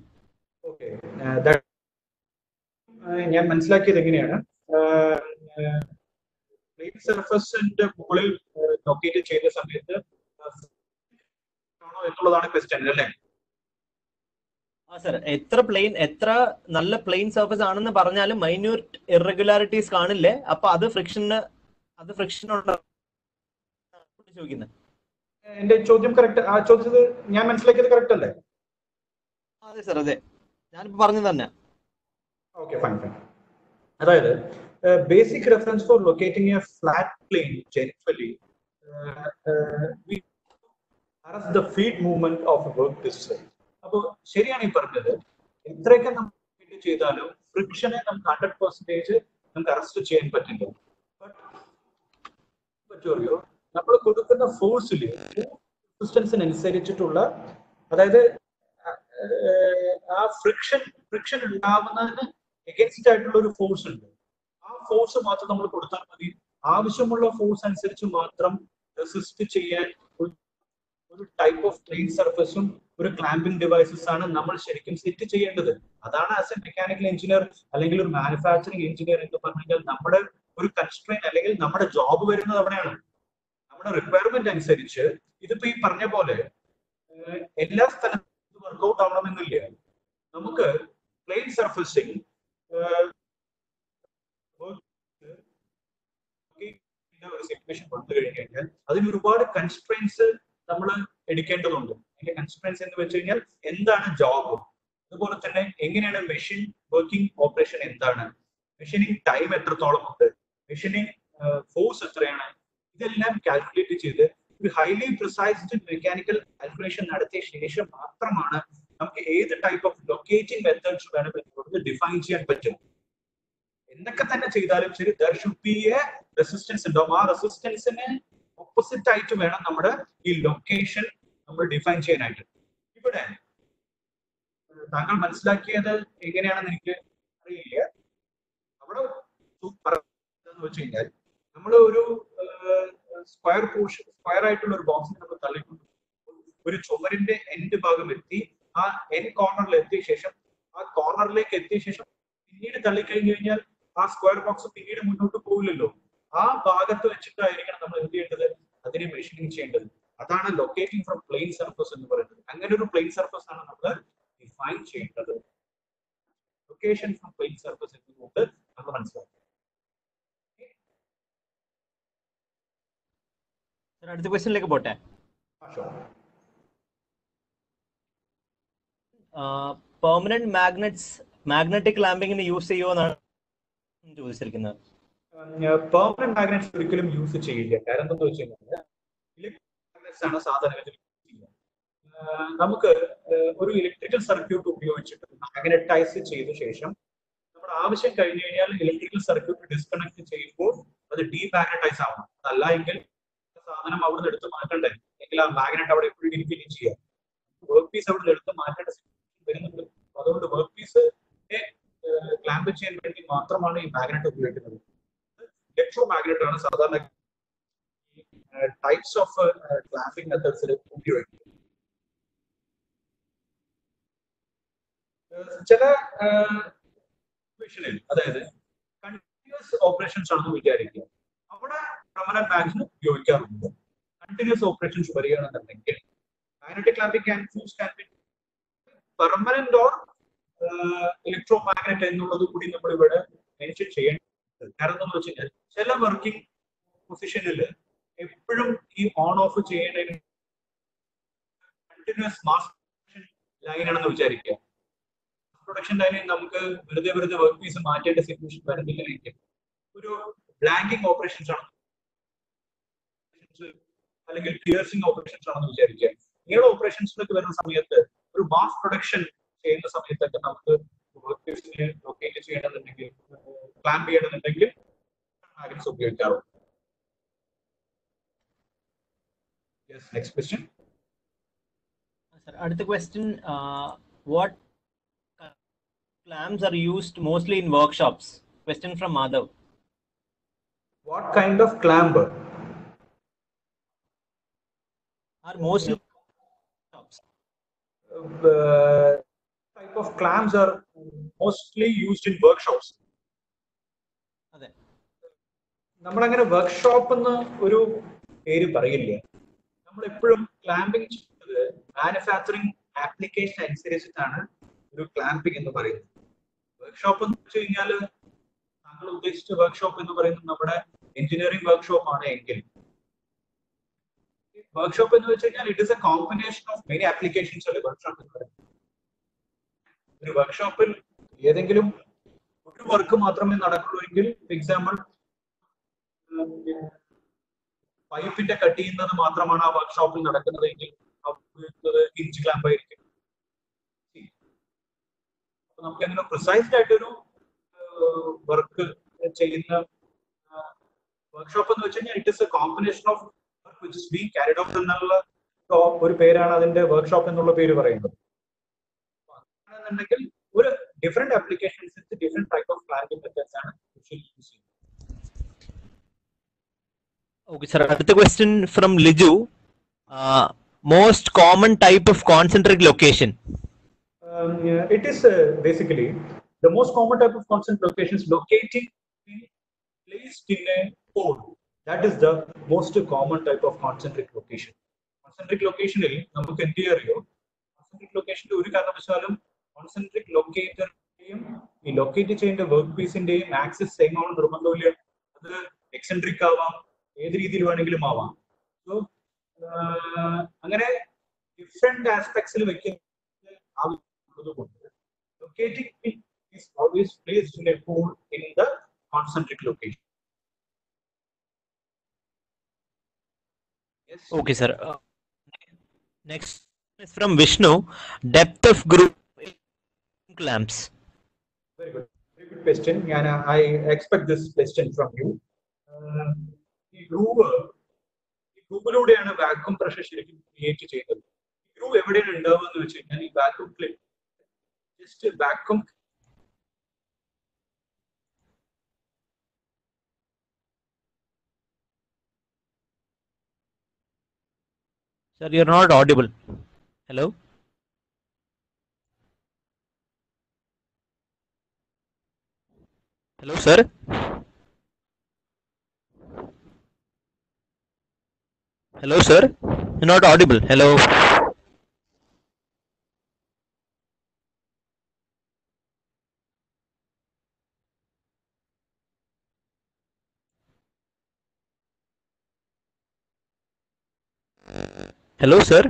Okay, ഞാൻ മനസ്സിലാക്കിയത് എങ്ങനെയാണ്, പ്ലെയിൻ സർഫസിന്റെ മുകളിൽ ലൊക്കേറ്റ് ചെയ്ത സമയത്ത് ആണോ എന്നുള്ളതാണ് ക്വസ്റ്റ്യൻ അല്ലേ? സർ, എത്ര നല്ല പ്ലെയിൻ സർഫസ് ആണെന്ന് പറഞ്ഞാലും മൈന്യൂട്ട് ഇറഗുലാരിറ്റീസ് കാണില്ലേ, അപ്പൊ അത് ഫ്രിക്ഷൻ ചോദിക്കുന്നത്. എന്റെ ചോദ്യം കറക്റ്റ്, ആ ചോദിച്ചത് ഞാൻ മനസ്സിലാക്കിയത് കറക്റ്റ് അല്ലേ? അതെ സർ, അതെ, ഞാനിപ്പോ പറഞ്ഞു തന്നെ. Okay, fine. അതായത് basic reference for locating a flat plane generally the feet movement of a work distance. അപ്പോൾ ശരിയാണ് ഈ പറഞ്ഞത്. എത്രയൊക്കെ നമ്മൾ ചെയ്താലും ഫ്രിക്ഷനെ നമുക്ക് 100% നമുക്ക് അറസ്റ്റ് ചെയ്യാൻ പറ്റില്ല. പറ്റുമോ? നമ്മൾ കൊടുക്കുന്ന ഫോഴ്സിൽ റെസിസ്റ്റൻസിനനുസരിച്ചിട്ടുള്ള, അതായത് ആ ഫ്രിക്ഷൻ ഉണ്ടാവുന്നതിന് എഗൻസ്റ്റ് ആയിട്ടുള്ള ഒരു ഫോഴ്സ് ഉണ്ട്. ആ ഫോഴ്സ് മാത്രം നമ്മൾ കൊടുത്താൽ മതി. ആവശ്യമുള്ള ഫോഴ്സ് അനുസരിച്ച് മാത്രം റെസിസ്റ്റ് ചെയ്യാൻ ഒരു ടൈപ്പ് ഓഫ് പ്ലെയിൻ സർഫസും ഒരു ക്ലാമ്പിംഗ് ഡിവൈസസ് ആണ് നമ്മൾ ശരിക്കും സെറ്റ് ചെയ്യേണ്ടത്. അതാണ് ആസ് എ മെക്കാനിക്കൽ എഞ്ചിനീയർ അല്ലെങ്കിൽ ഒരു മാനുഫാക്ചറിംഗ് എഞ്ചിനീയർ എന്ന് പറഞ്ഞാൽ നമ്മുടെ ഒരു കൺസ്ട്രെയിൻ അല്ലെങ്കിൽ നമ്മുടെ ജോബ് വരുന്നത് അവിടെയാണ്. നമ്മുടെ റിക്വയർമെന്റ് അനുസരിച്ച് ഇതിപ്പോ ഈ പറഞ്ഞ പോലെ എല്ലാ സ്ഥലത്തും വർക്ക്ഔട്ട് ആവണമെന്നില്ല. നമുക്ക് പ്ലെയിൻ സർഫസിങ് ഒരു സിറ്റുവേഷൻ വന്നു കഴിഞ്ഞാൽ അതിന് ഒരുപാട് കൺസ്ട്രെയിൻസ് നമ്മൾ എടുക്കേണ്ടതുണ്ട്. അതിന്റെ കൺസ്ട്രെയിൻസ് എന്ന് വെച്ച് കഴിഞ്ഞാൽ എന്താണ് ജോബ്, അതുപോലെ തന്നെ എങ്ങനെയാണ് മെഷീൻ വർക്കിംഗ് ഓപ്പറേഷൻ, എന്താണ് മെഷീനിങ് ടൈം, എത്രത്തോളം ഉണ്ട് മെഷീനിങ് ഫോഴ്സ് എത്രയാണ്, ഇതെല്ലാം കാൽക്കുലേറ്റ് ചെയ്ത് ഒരു ഹൈലി പ്രിസൈസ്ഡ് മെക്കാനിക്കൽ കാൽക്കുലേഷൻ നടത്തിയ ശേഷം മാത്രമാണ് നമുക്ക് ഏത് ടൈപ്പ് ഓഫ് ലൊക്കേറ്റിംഗ് മെത്തേഡ്സ് വേണമെന്ന് ഡിഫൈൻ ചെയ്യാൻ പറ്റും. എന്തൊക്കെ തന്നെ ചെയ്താലും ശരി, there should be A resistance ഉണ്ടാവും. ആ റെസിസ്റ്റൻസിന് ഓപ്പോസിറ്റ് ആയിട്ട് വേണം നമ്മുടെ ഈ ലൊക്കേഷൻ നമ്മൾ ഡിഫൈൻ ചെയ്യാനായിട്ട്. ഇവിടെ താങ്കൾ മനസ്സിലാക്കിയത് എങ്ങനെയാണെന്ന് എനിക്ക് അറിയില്ല. അവിടെ എന്ന് വെച്ച് കഴിഞ്ഞാൽ നമ്മൾ ഒരു സ്ക്വയർ ആയിട്ടുള്ള ഒരു ബോക്സിൽ നമ്മൾ തള്ളിക്കൊണ്ട് ഒരു ചുമരിന്റെ എൻഡ് ഭാഗം എത്തി, ആ എൻഡ് കോർണറിൽ എത്തിയ ശേഷം ആ കോർണറിലേക്ക് എത്തിയ ശേഷം പിന്നീട് തള്ളിക്കഴിഞ്ഞു കഴിഞ്ഞാൽ ആ സ്ക്വയർ ബോക്സ് പിന്നീട് മുന്നോട്ട് പോകില്ലല്ലോ. ആ ഭാഗത്ത് വെച്ചിട്ടായിരിക്കണം നമ്മൾ എന്ത് ചെയ്യേണ്ടത്, അതിനെ മെഷീനിങ് ചെയ്യേണ്ടത്. അതാണ് ലൊക്കേറ്റിംഗ് ഫ്രം പ്ലെയിൻ സർഫസ് എന്ന് പറയുന്നത്. അങ്ങനെ ഒരു പ്ലെയിൻ സർഫസ് ആണ് നമ്മൾ ഡിഫൈൻ ചെയ്യേണ്ടത്. ലൊക്കേഷൻ ഫ്രം പ്ലെയിൻ സർഫസ് എന്നുകൊണ്ട് നമ്മൾ മനസ്സിലാക്കുക. അടുത്ത ക്വസ്റ്റ്യനിലേക്ക് പോട്ടെ. പെർമനന്റ് മാഗ്നറ്റിക് ക്ലാമ്പിങ്ങിന് യൂസ് ചെയ്യുമെന്നാണ് ചോദിച്ചിരിക്കുന്നത്. പെർമനന്റ് മാഗ്നറ്റ്സ് ഒരിക്കലും യൂസ് ചെയ്യില്ല. കാരണം എന്താണെന്ന് വെച്ച് കഴിഞ്ഞാൽ ഇലക്ട്രിക് മാഗ്നറ്റ്സ് ആണ് സാധാരണ നമുക്ക് ഒരു ഇലക്ട്രിക്കൽ സർക്യൂട്ട് ഉപയോഗിച്ചിട്ട് മാഗ്നറ്റൈസ് ചെയ്ത ശേഷം നമ്മുടെ ആവശ്യം കഴിഞ്ഞു കഴിഞ്ഞാൽ ഇലക്ട്രിക്കൽ സർക്യൂട്ട് ഡിസ്കണക്ട് ചെയ്യുമ്പോൾ അത് ഡീമാഗ്നറ്റൈസ് ആവണം. അതല്ല എങ്കിൽ സാധനം അവിടെ നിന്ന് എടുത്ത് മാറ്റണ്ടേ, എങ്കിൽ ആ മാഗ്നറ്റ് അവിടെ എപ്പോഴും ഇരിക്കുകയും ചെയ്യാം. വർക്ക് പീസ് അവിടെ നിന്ന് എടുത്ത് മാറ്റേണ്ട വരുന്നുണ്ട്. അതുകൊണ്ട് വർക്ക് പീസ് ക്ലാമ്പ് ചെയ്യാൻ വേണ്ടി മാത്രമാണ് ഈ മാഗ്നറ്റ് ഉപയോഗിക്കുന്നത്. ഇലക്ട്രോ മാഗ്നറ്റ് ആണ് സാധാരണ ടൈപ്സ് ഓഫ് ക്ലാമ്പിംഗ് മെത്തേഡ്സിൽ ഉപയോഗിക്കുന്നത്. ചില അതായത് കണ്ടിന്യൂസ് ഓപ്പറേഷൻസ് ആണെന്ന് വിചാരിക്കുക, അവിടെ പെർമനന്റ് മാഗ്നറ്റ് ഉപയോഗിക്കാറുണ്ട്. കണ്ടിന്യൂസ് ഓപ്പറേഷൻസ് വരികയാണെന്നുണ്ടെങ്കിൽ magnetic clamping can be permanent or electro magnet എന്നുള്ളത് കൂടി നമ്മൾ ഇവിടെ മെൻഷൻ ചെയ്യേണ്ടത്. കാരണം എന്താണെന്ന് വെച്ച് കഴിഞ്ഞാൽ ചില വർക്കിംഗ് പൊസിഷനിൽ എപ്പോഴും ഈ ഓൺ ഓഫ് ചെയ്യേണ്ടതിന് കണ്ടിന്യൂസ് മാസ് ലൈൻ ആണെന്ന് വിചാരിക്കുക. പ്രൊഡക്ഷൻ ലൈനിൽ നമുക്ക് വെറുതെ വർക്ക് പീസ് മാറ്റേണ്ട സിറ്റുവേഷൻ വരുന്നില്ലെങ്കിൽ ഒരു ബ്ലാങ്കിങ് ഓപ്പറേഷൻസ് ആണ് അല്ലെങ്കിൽ പിയേഴ്സിംഗ് ഓപ്പറേഷൻസ് ആണെന്ന് വിചാരിക്കുക. ഇങ്ങനെയുള്ള ഓപ്പറേഷൻസിലൊക്കെ വരുന്ന സമയത്ത് ഒരു മാസ് പ്രൊഡക്ഷൻ ചെയ്യുന്ന സമയത്തൊക്കെ നമുക്ക് വർക്ക് പീസിനെ ലൊക്കേറ്റ് ചെയ്യണമെന്നുണ്ടെങ്കിൽ ക്ലാമ്പ് ചെയ്യണമെന്നുണ്ടെങ്കിൽ മാഗ്നറ്റ്സ് ഉപയോഗിക്കാറുണ്ട്. Yes, next question. Sir, അടുത്ത question, what clamps are used mostly in workshops? Question from Madhav. What kind of clamp are mostly workshops? Type of clamps are mostly used in workshops. അതെ, നമ്മളങ്ങനെ workshop എന്ന് ഒരു പേര് പറയില്ല. നമ്മൾ എപ്പോഴും clamping ചെയ്യുന്നത് മാനുഫാക്ചറിങ് ആപ്ലിക്കേഷൻ അനുസരിച്ചിട്ടാണ് ഒരു ക്ലാമ്പിംഗ് എന്ന് പറയുന്നത്. വർക്ക്ഷോപ്പ് എന്ന് വെച്ച് കഴിഞ്ഞാൽ താങ്കൾ ഉദ്ദേശിച്ച വർക്ക്ഷോപ്പ് എന്ന് പറയുന്നത് നമ്മുടെ എഞ്ചിനീയറിംഗ് വർക്ക്ഷോപ്പ് ആണ് എങ്കിൽ വർക്ക്ഷോപ്പ് എന്ന് വെച്ച് കഴിഞ്ഞാൽ it is A combination of many applications അല്ലേ വർക്ക്ഷോപ്പ് എന്ന് പറയുന്നത്. ഒരു വർക്ക്ഷോപ്പിൽ ഏതെങ്കിലും ഒരു വർക്ക് മാത്രമേ നടക്കുള്ളൂ എങ്കിൽ, എക്സാമ്പിൾ പൈപ്പിന്റെ കട്ട് ചെയ്യുന്നത് മാത്രമാണ് ആ വർക്ക്ഷോപ്പിൽ നടക്കുന്നത് എങ്കിൽ ഹിഞ്ച് ക്ലാമ്പ് ആയിരിക്കും. അപ്പൊ നമുക്ക് അങ്ങനെ പ്രിസൈസ്ഡ് ആയിട്ടൊരു വർക്ക് ചെയ്യുന്ന വർക്ക്ഷോപ്പ് എന്ന് വെച്ച് കഴിഞ്ഞാൽ it is A combination of work which is being carried out എന്നുള്ള ഒരു പേരാണ് അതിന്റെ വർക്ക്ഷോപ്പ് എന്നുള്ള പേര് പറയുന്നത്. ആണെന്നുണ്ടെങ്കിൽ ഒരു different applications different type of clamping methods ആണ് യൂസ് ചെയ്യുന്നത്. Okay, sir. Another question from Liju. Most common type of concentric location? It is basically the most common type of concentric location is locating placed in a pole. That is the most common type of concentric location. Concentric location il namukku endu ariyo, concentric location oru karanavashalum concentric locator ഈ locate ചെയ്യേണ്ട work പീസിന്റെയും axis same ആണ് നിർബന്ധമില്ല. അത് eccentric ആവാം, ഏത് രീതിയിൽ വേണമെങ്കിലും ആവാം. സോ അങ്ങനെ ഡിഫറെന്റ് ആസ്പെക്ട്സിൽ വെക്കുന്ന ആവശ്യമുള്ളതുകൊണ്ട് locating is always placed in a pole in the concentric location. Okay, sir. Next is from Vishnu. Depth of groove clamps. Very good question. I expect this question from you. ഈ ഗ്രൂവിലൂടെയാണ് vacuum pressure ശരിക്കും create ചെയ്യുന്നത്. Groove എവിടെയാണ് ഉണ്ടാവുക എന്ന് വെച്ച് കഴിഞ്ഞാൽ ഈ vacuum clip just vacuum Sir, you're not audible. Hello? Hello, sir? Hello, sir? You're not audible. Hello? Hello, sir?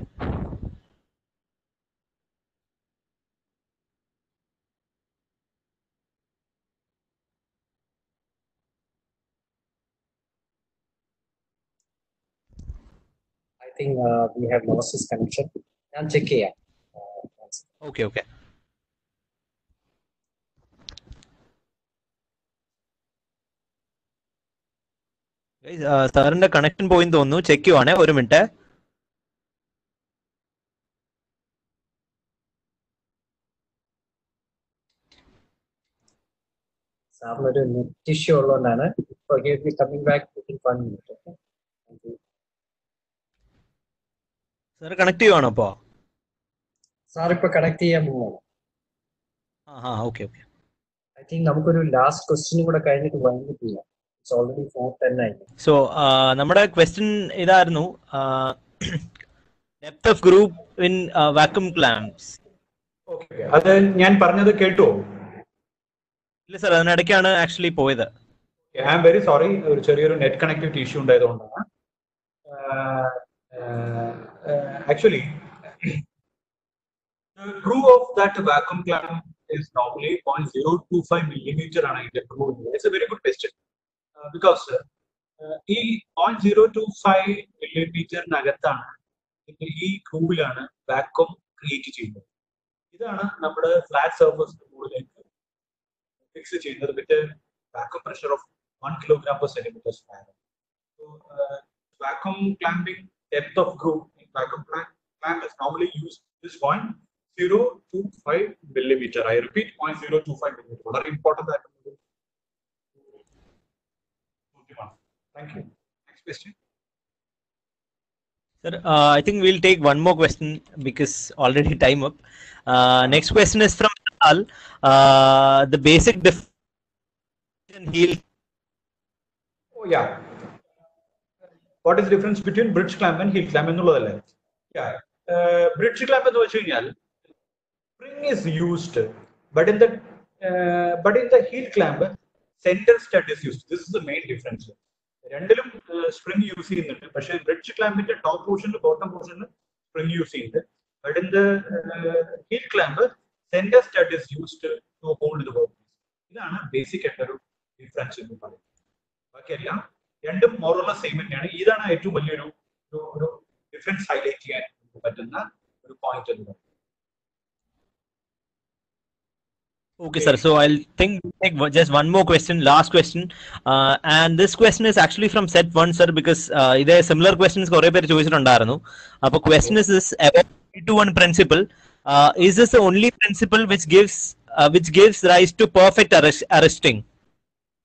I think we have lost his connection. ഞാൻ ചെക്ക് ചെയ്യാം. Okay, okay. സാറിന്റെ കണക്ഷൻ പോയി തോന്നുന്നു. ചെക്ക് ചെയ്യുവാണേ, ഒരു മിനിറ്റ്. സാറിനൊരു net issue ഉള്ളതുകൊണ്ടാണ്. Coming back within 1 minute. Sir connect ചെയ്യുവാണോ അപ്പോ? സാർ ഇപ്പൊ കണക്ട് ചെയ്യാൻ പോവാണ്. Okay okay. ഐ തിങ്ക് നമുക്കൊരു ലാസ്റ്റ് ക്വസ്റ്റ്യനും കൂടെ കഴിഞ്ഞിട്ട് വൈകിട്ട് ചെയ്യാം. ഇറ്റ്സ് ഓൾറെഡി 4:10 ആയി. സോ നമ്മുടെ ക്വസ്റ്റ്യൻ ഇതായിരുന്നു, depth of group in vacuum clamps. അത് ഞാൻ പറഞ്ഞത് കേട്ടോ? ഇല്ല സാർ, അതിനിടയ്ക്കാണ് ആക്ച്വലി പോയത്. ഐ ആം വെരി സോറി, ഒരു ചെറിയൊരു നെറ്റ് കണക്ടിവിറ്റി ഇഷ്യൂ ഉണ്ടായതുകൊണ്ടാണ്. Actually the crew of that vacuum clamp is normally 0.025 millimeter ആണ് ഇതിന്റെ crew. It's a very good question because ഈ 0.025 millimeter-നകത്താണ് ഈ ക്രൂവിലാണ് വാക്വം ക്രിയേറ്റ് ചെയ്യുന്നത്. ഇതാണ് നമ്മുടെ ഫ്ലാറ്റ് സർഫേസിന്റെ മുകളിലേക്ക് ഫിക്സ് ചെയ്യുന്നത് with vacuum pressure of 1 kg/cm². So vacuum clamping depth of groove in vacuum clamp is normally used this point 0.025 millimeter. I repeat, 0.025 millimeter. Very important that. Thank you. Next question. Sir, I think we'll take one more question because already time up. Next question is from Al. The basic difference heel. Oh yeah. What is the difference between bridge clamp and heel clamp? Yeah. Bridge clamp എന്ന് വെച്ച് കഴിഞ്ഞാൽ spring is used, but in the heel clamp, center stud is used. This is the main difference. രണ്ടിലും spring use ചെയ്യുന്നുണ്ട്, പക്ഷേ bridge clampന്റെ top portion, bottom portion spring use ചെയ്യുന്നുണ്ട്. But in the heel clamp, center stud is used to hold the workpiece. ഇതാണ് basic ആയിട്ടൊരു difference എന്ന് പറയുന്നത്. ബാക്കിയെല്ലാം രണ്ടും more or less same തന്നെയാണ്. ഇതാണ് ഏറ്റവും വലിയൊരു ഡിഫറൻസ് ഹൈലൈറ്റ് ചെയ്യാൻ പറ്റുന്ന ഒരു പോയിന്റ് എന്ന് പറയുന്നത്. Okay, sir. So I'll take just one more question, last question, and this question is actually from set 1, sir, because there are similar questions kore per choichittundarunnu. Appo question is this about 3-to-1 principle. Is this the only principle which gives rise to perfect arresting?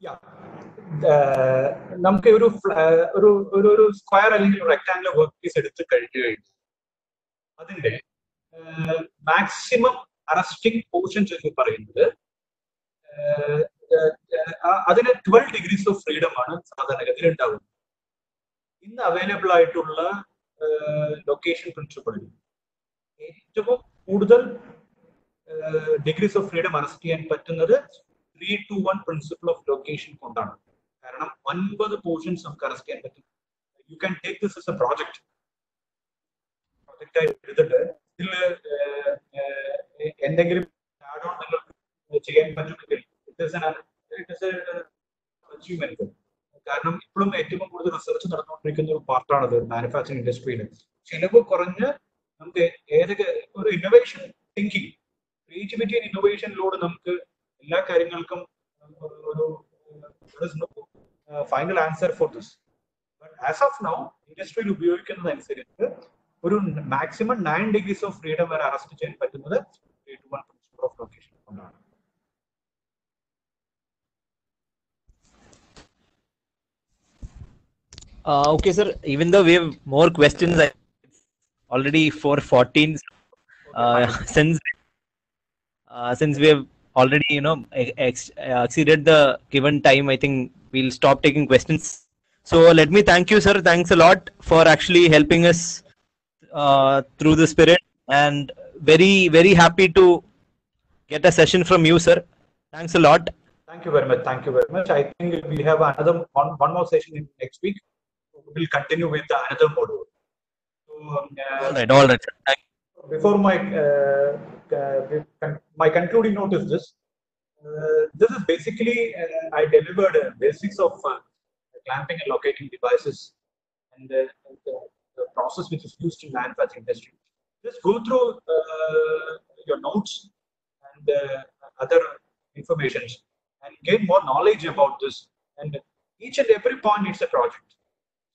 Yeah. നമുക്ക് ഒരു square അല്ലെങ്കിൽ rectangular work piece എടുത്ത് കഴിഞ്ഞു കഴിഞ്ഞാൽ അതിന്റെ maximum arresting portions എന്ന് പറയുന്നത് അതിന് 12 degrees ഓഫ് ഫ്രീഡം ആണ് സാധാരണഗതിയിൽ ഉണ്ടാവുന്നത്. ഇന്ന് അവൈലബിൾ ആയിട്ടുള്ള ലൊക്കേഷൻ പ്രിൻസിപ്പിളിൽ ഏറ്റവും കൂടുതൽ ഡിഗ്രീസ് ഓഫ് ഫ്രീഡം അറസ്റ്റ് ചെയ്യാൻ പറ്റുന്നത് 3-to-1 പ്രിൻസിപ്പിൾ ഓഫ് ലൊക്കേഷൻ കൊണ്ടാണ്. കാരണം 9 പോർഷൻസ് നമുക്ക് അറസ്റ്റ് ചെയ്യാൻ പറ്റും. You can take this as A project ആയി എടുത്തിട്ട് ഇതിൽ എന്തെങ്കിലും ആഡ് ഓൺ നിങ്ങൾക്ക് ചെയ്യാൻ പറ്റുമെങ്കിൽ അച്ചീവ്മെന്റ്. കാരണം ഇപ്പോഴും ഏറ്റവും കൂടുതൽ റിസർച്ച് നടന്നുകൊണ്ടിരിക്കുന്ന ഒരു പാർട്ടാണത് മാനുഫാക്ചറിംഗ് ഇൻഡസ്ട്രിയിൽ. ചിലവ് കുറഞ്ഞ് നമുക്ക് ഏതൊക്കെ ഒരു ഇന്നോവേഷൻ തിങ്കിങ്, ക്രിയേറ്റിവിറ്റി ആൻഡ് ഇന്നോവേഷനിലൂടെ നമുക്ക് എല്ലാ കാര്യങ്ങൾക്കും ഒരു final answer for this. But as of now ഇൻഡസ്ട്രിയിൽ ഉപയോഗിക്കുന്നതനുസരിച്ച് ഒരു മാക്സിമം 9 degrees ഓഫ് ഫ്രീഡം വരെ അറസ്റ്റ് ചെയ്യാൻ പറ്റുന്നത് 3-to-1 പ്രിൻസിപ്പിൾ ഓഫ് ലൊക്കേഷൻ കൊണ്ടാണ്. Okay, sir. Even though we have more questions, already 4:14. Since we have already exceeded the given time, I think we'll stop taking questions. So let me thank you, sir. Thanks a lot for actually helping us through the spirit, and very, very happy to get a session from you, sir. Thanks a lot. Thank you very much. Thank you very much. I think we have another one more session in next week. We'll continue with another module. So, all right. Thank you. Before my concluding note is this. This is basically I delivered basics of clamping and locating devices, and process which is used in manufacturing industry. Just go through your notes and other information and gain more knowledge about this. And each and every point needs a project.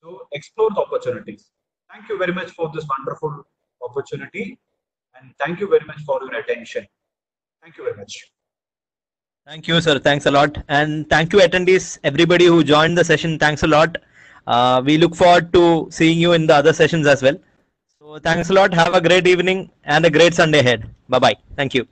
So explore the opportunities. Thank you very much for this wonderful opportunity, and thank you very much for your attention. Thank you very much. Thank you, sir. Thanks a lot. And thank you, attendees, everybody who joined the session. Thanks a lot. We look forward to seeing you in the other sessions as well. So thanks a lot. Have a great evening and a great Sunday ahead. Bye-bye. Thank you.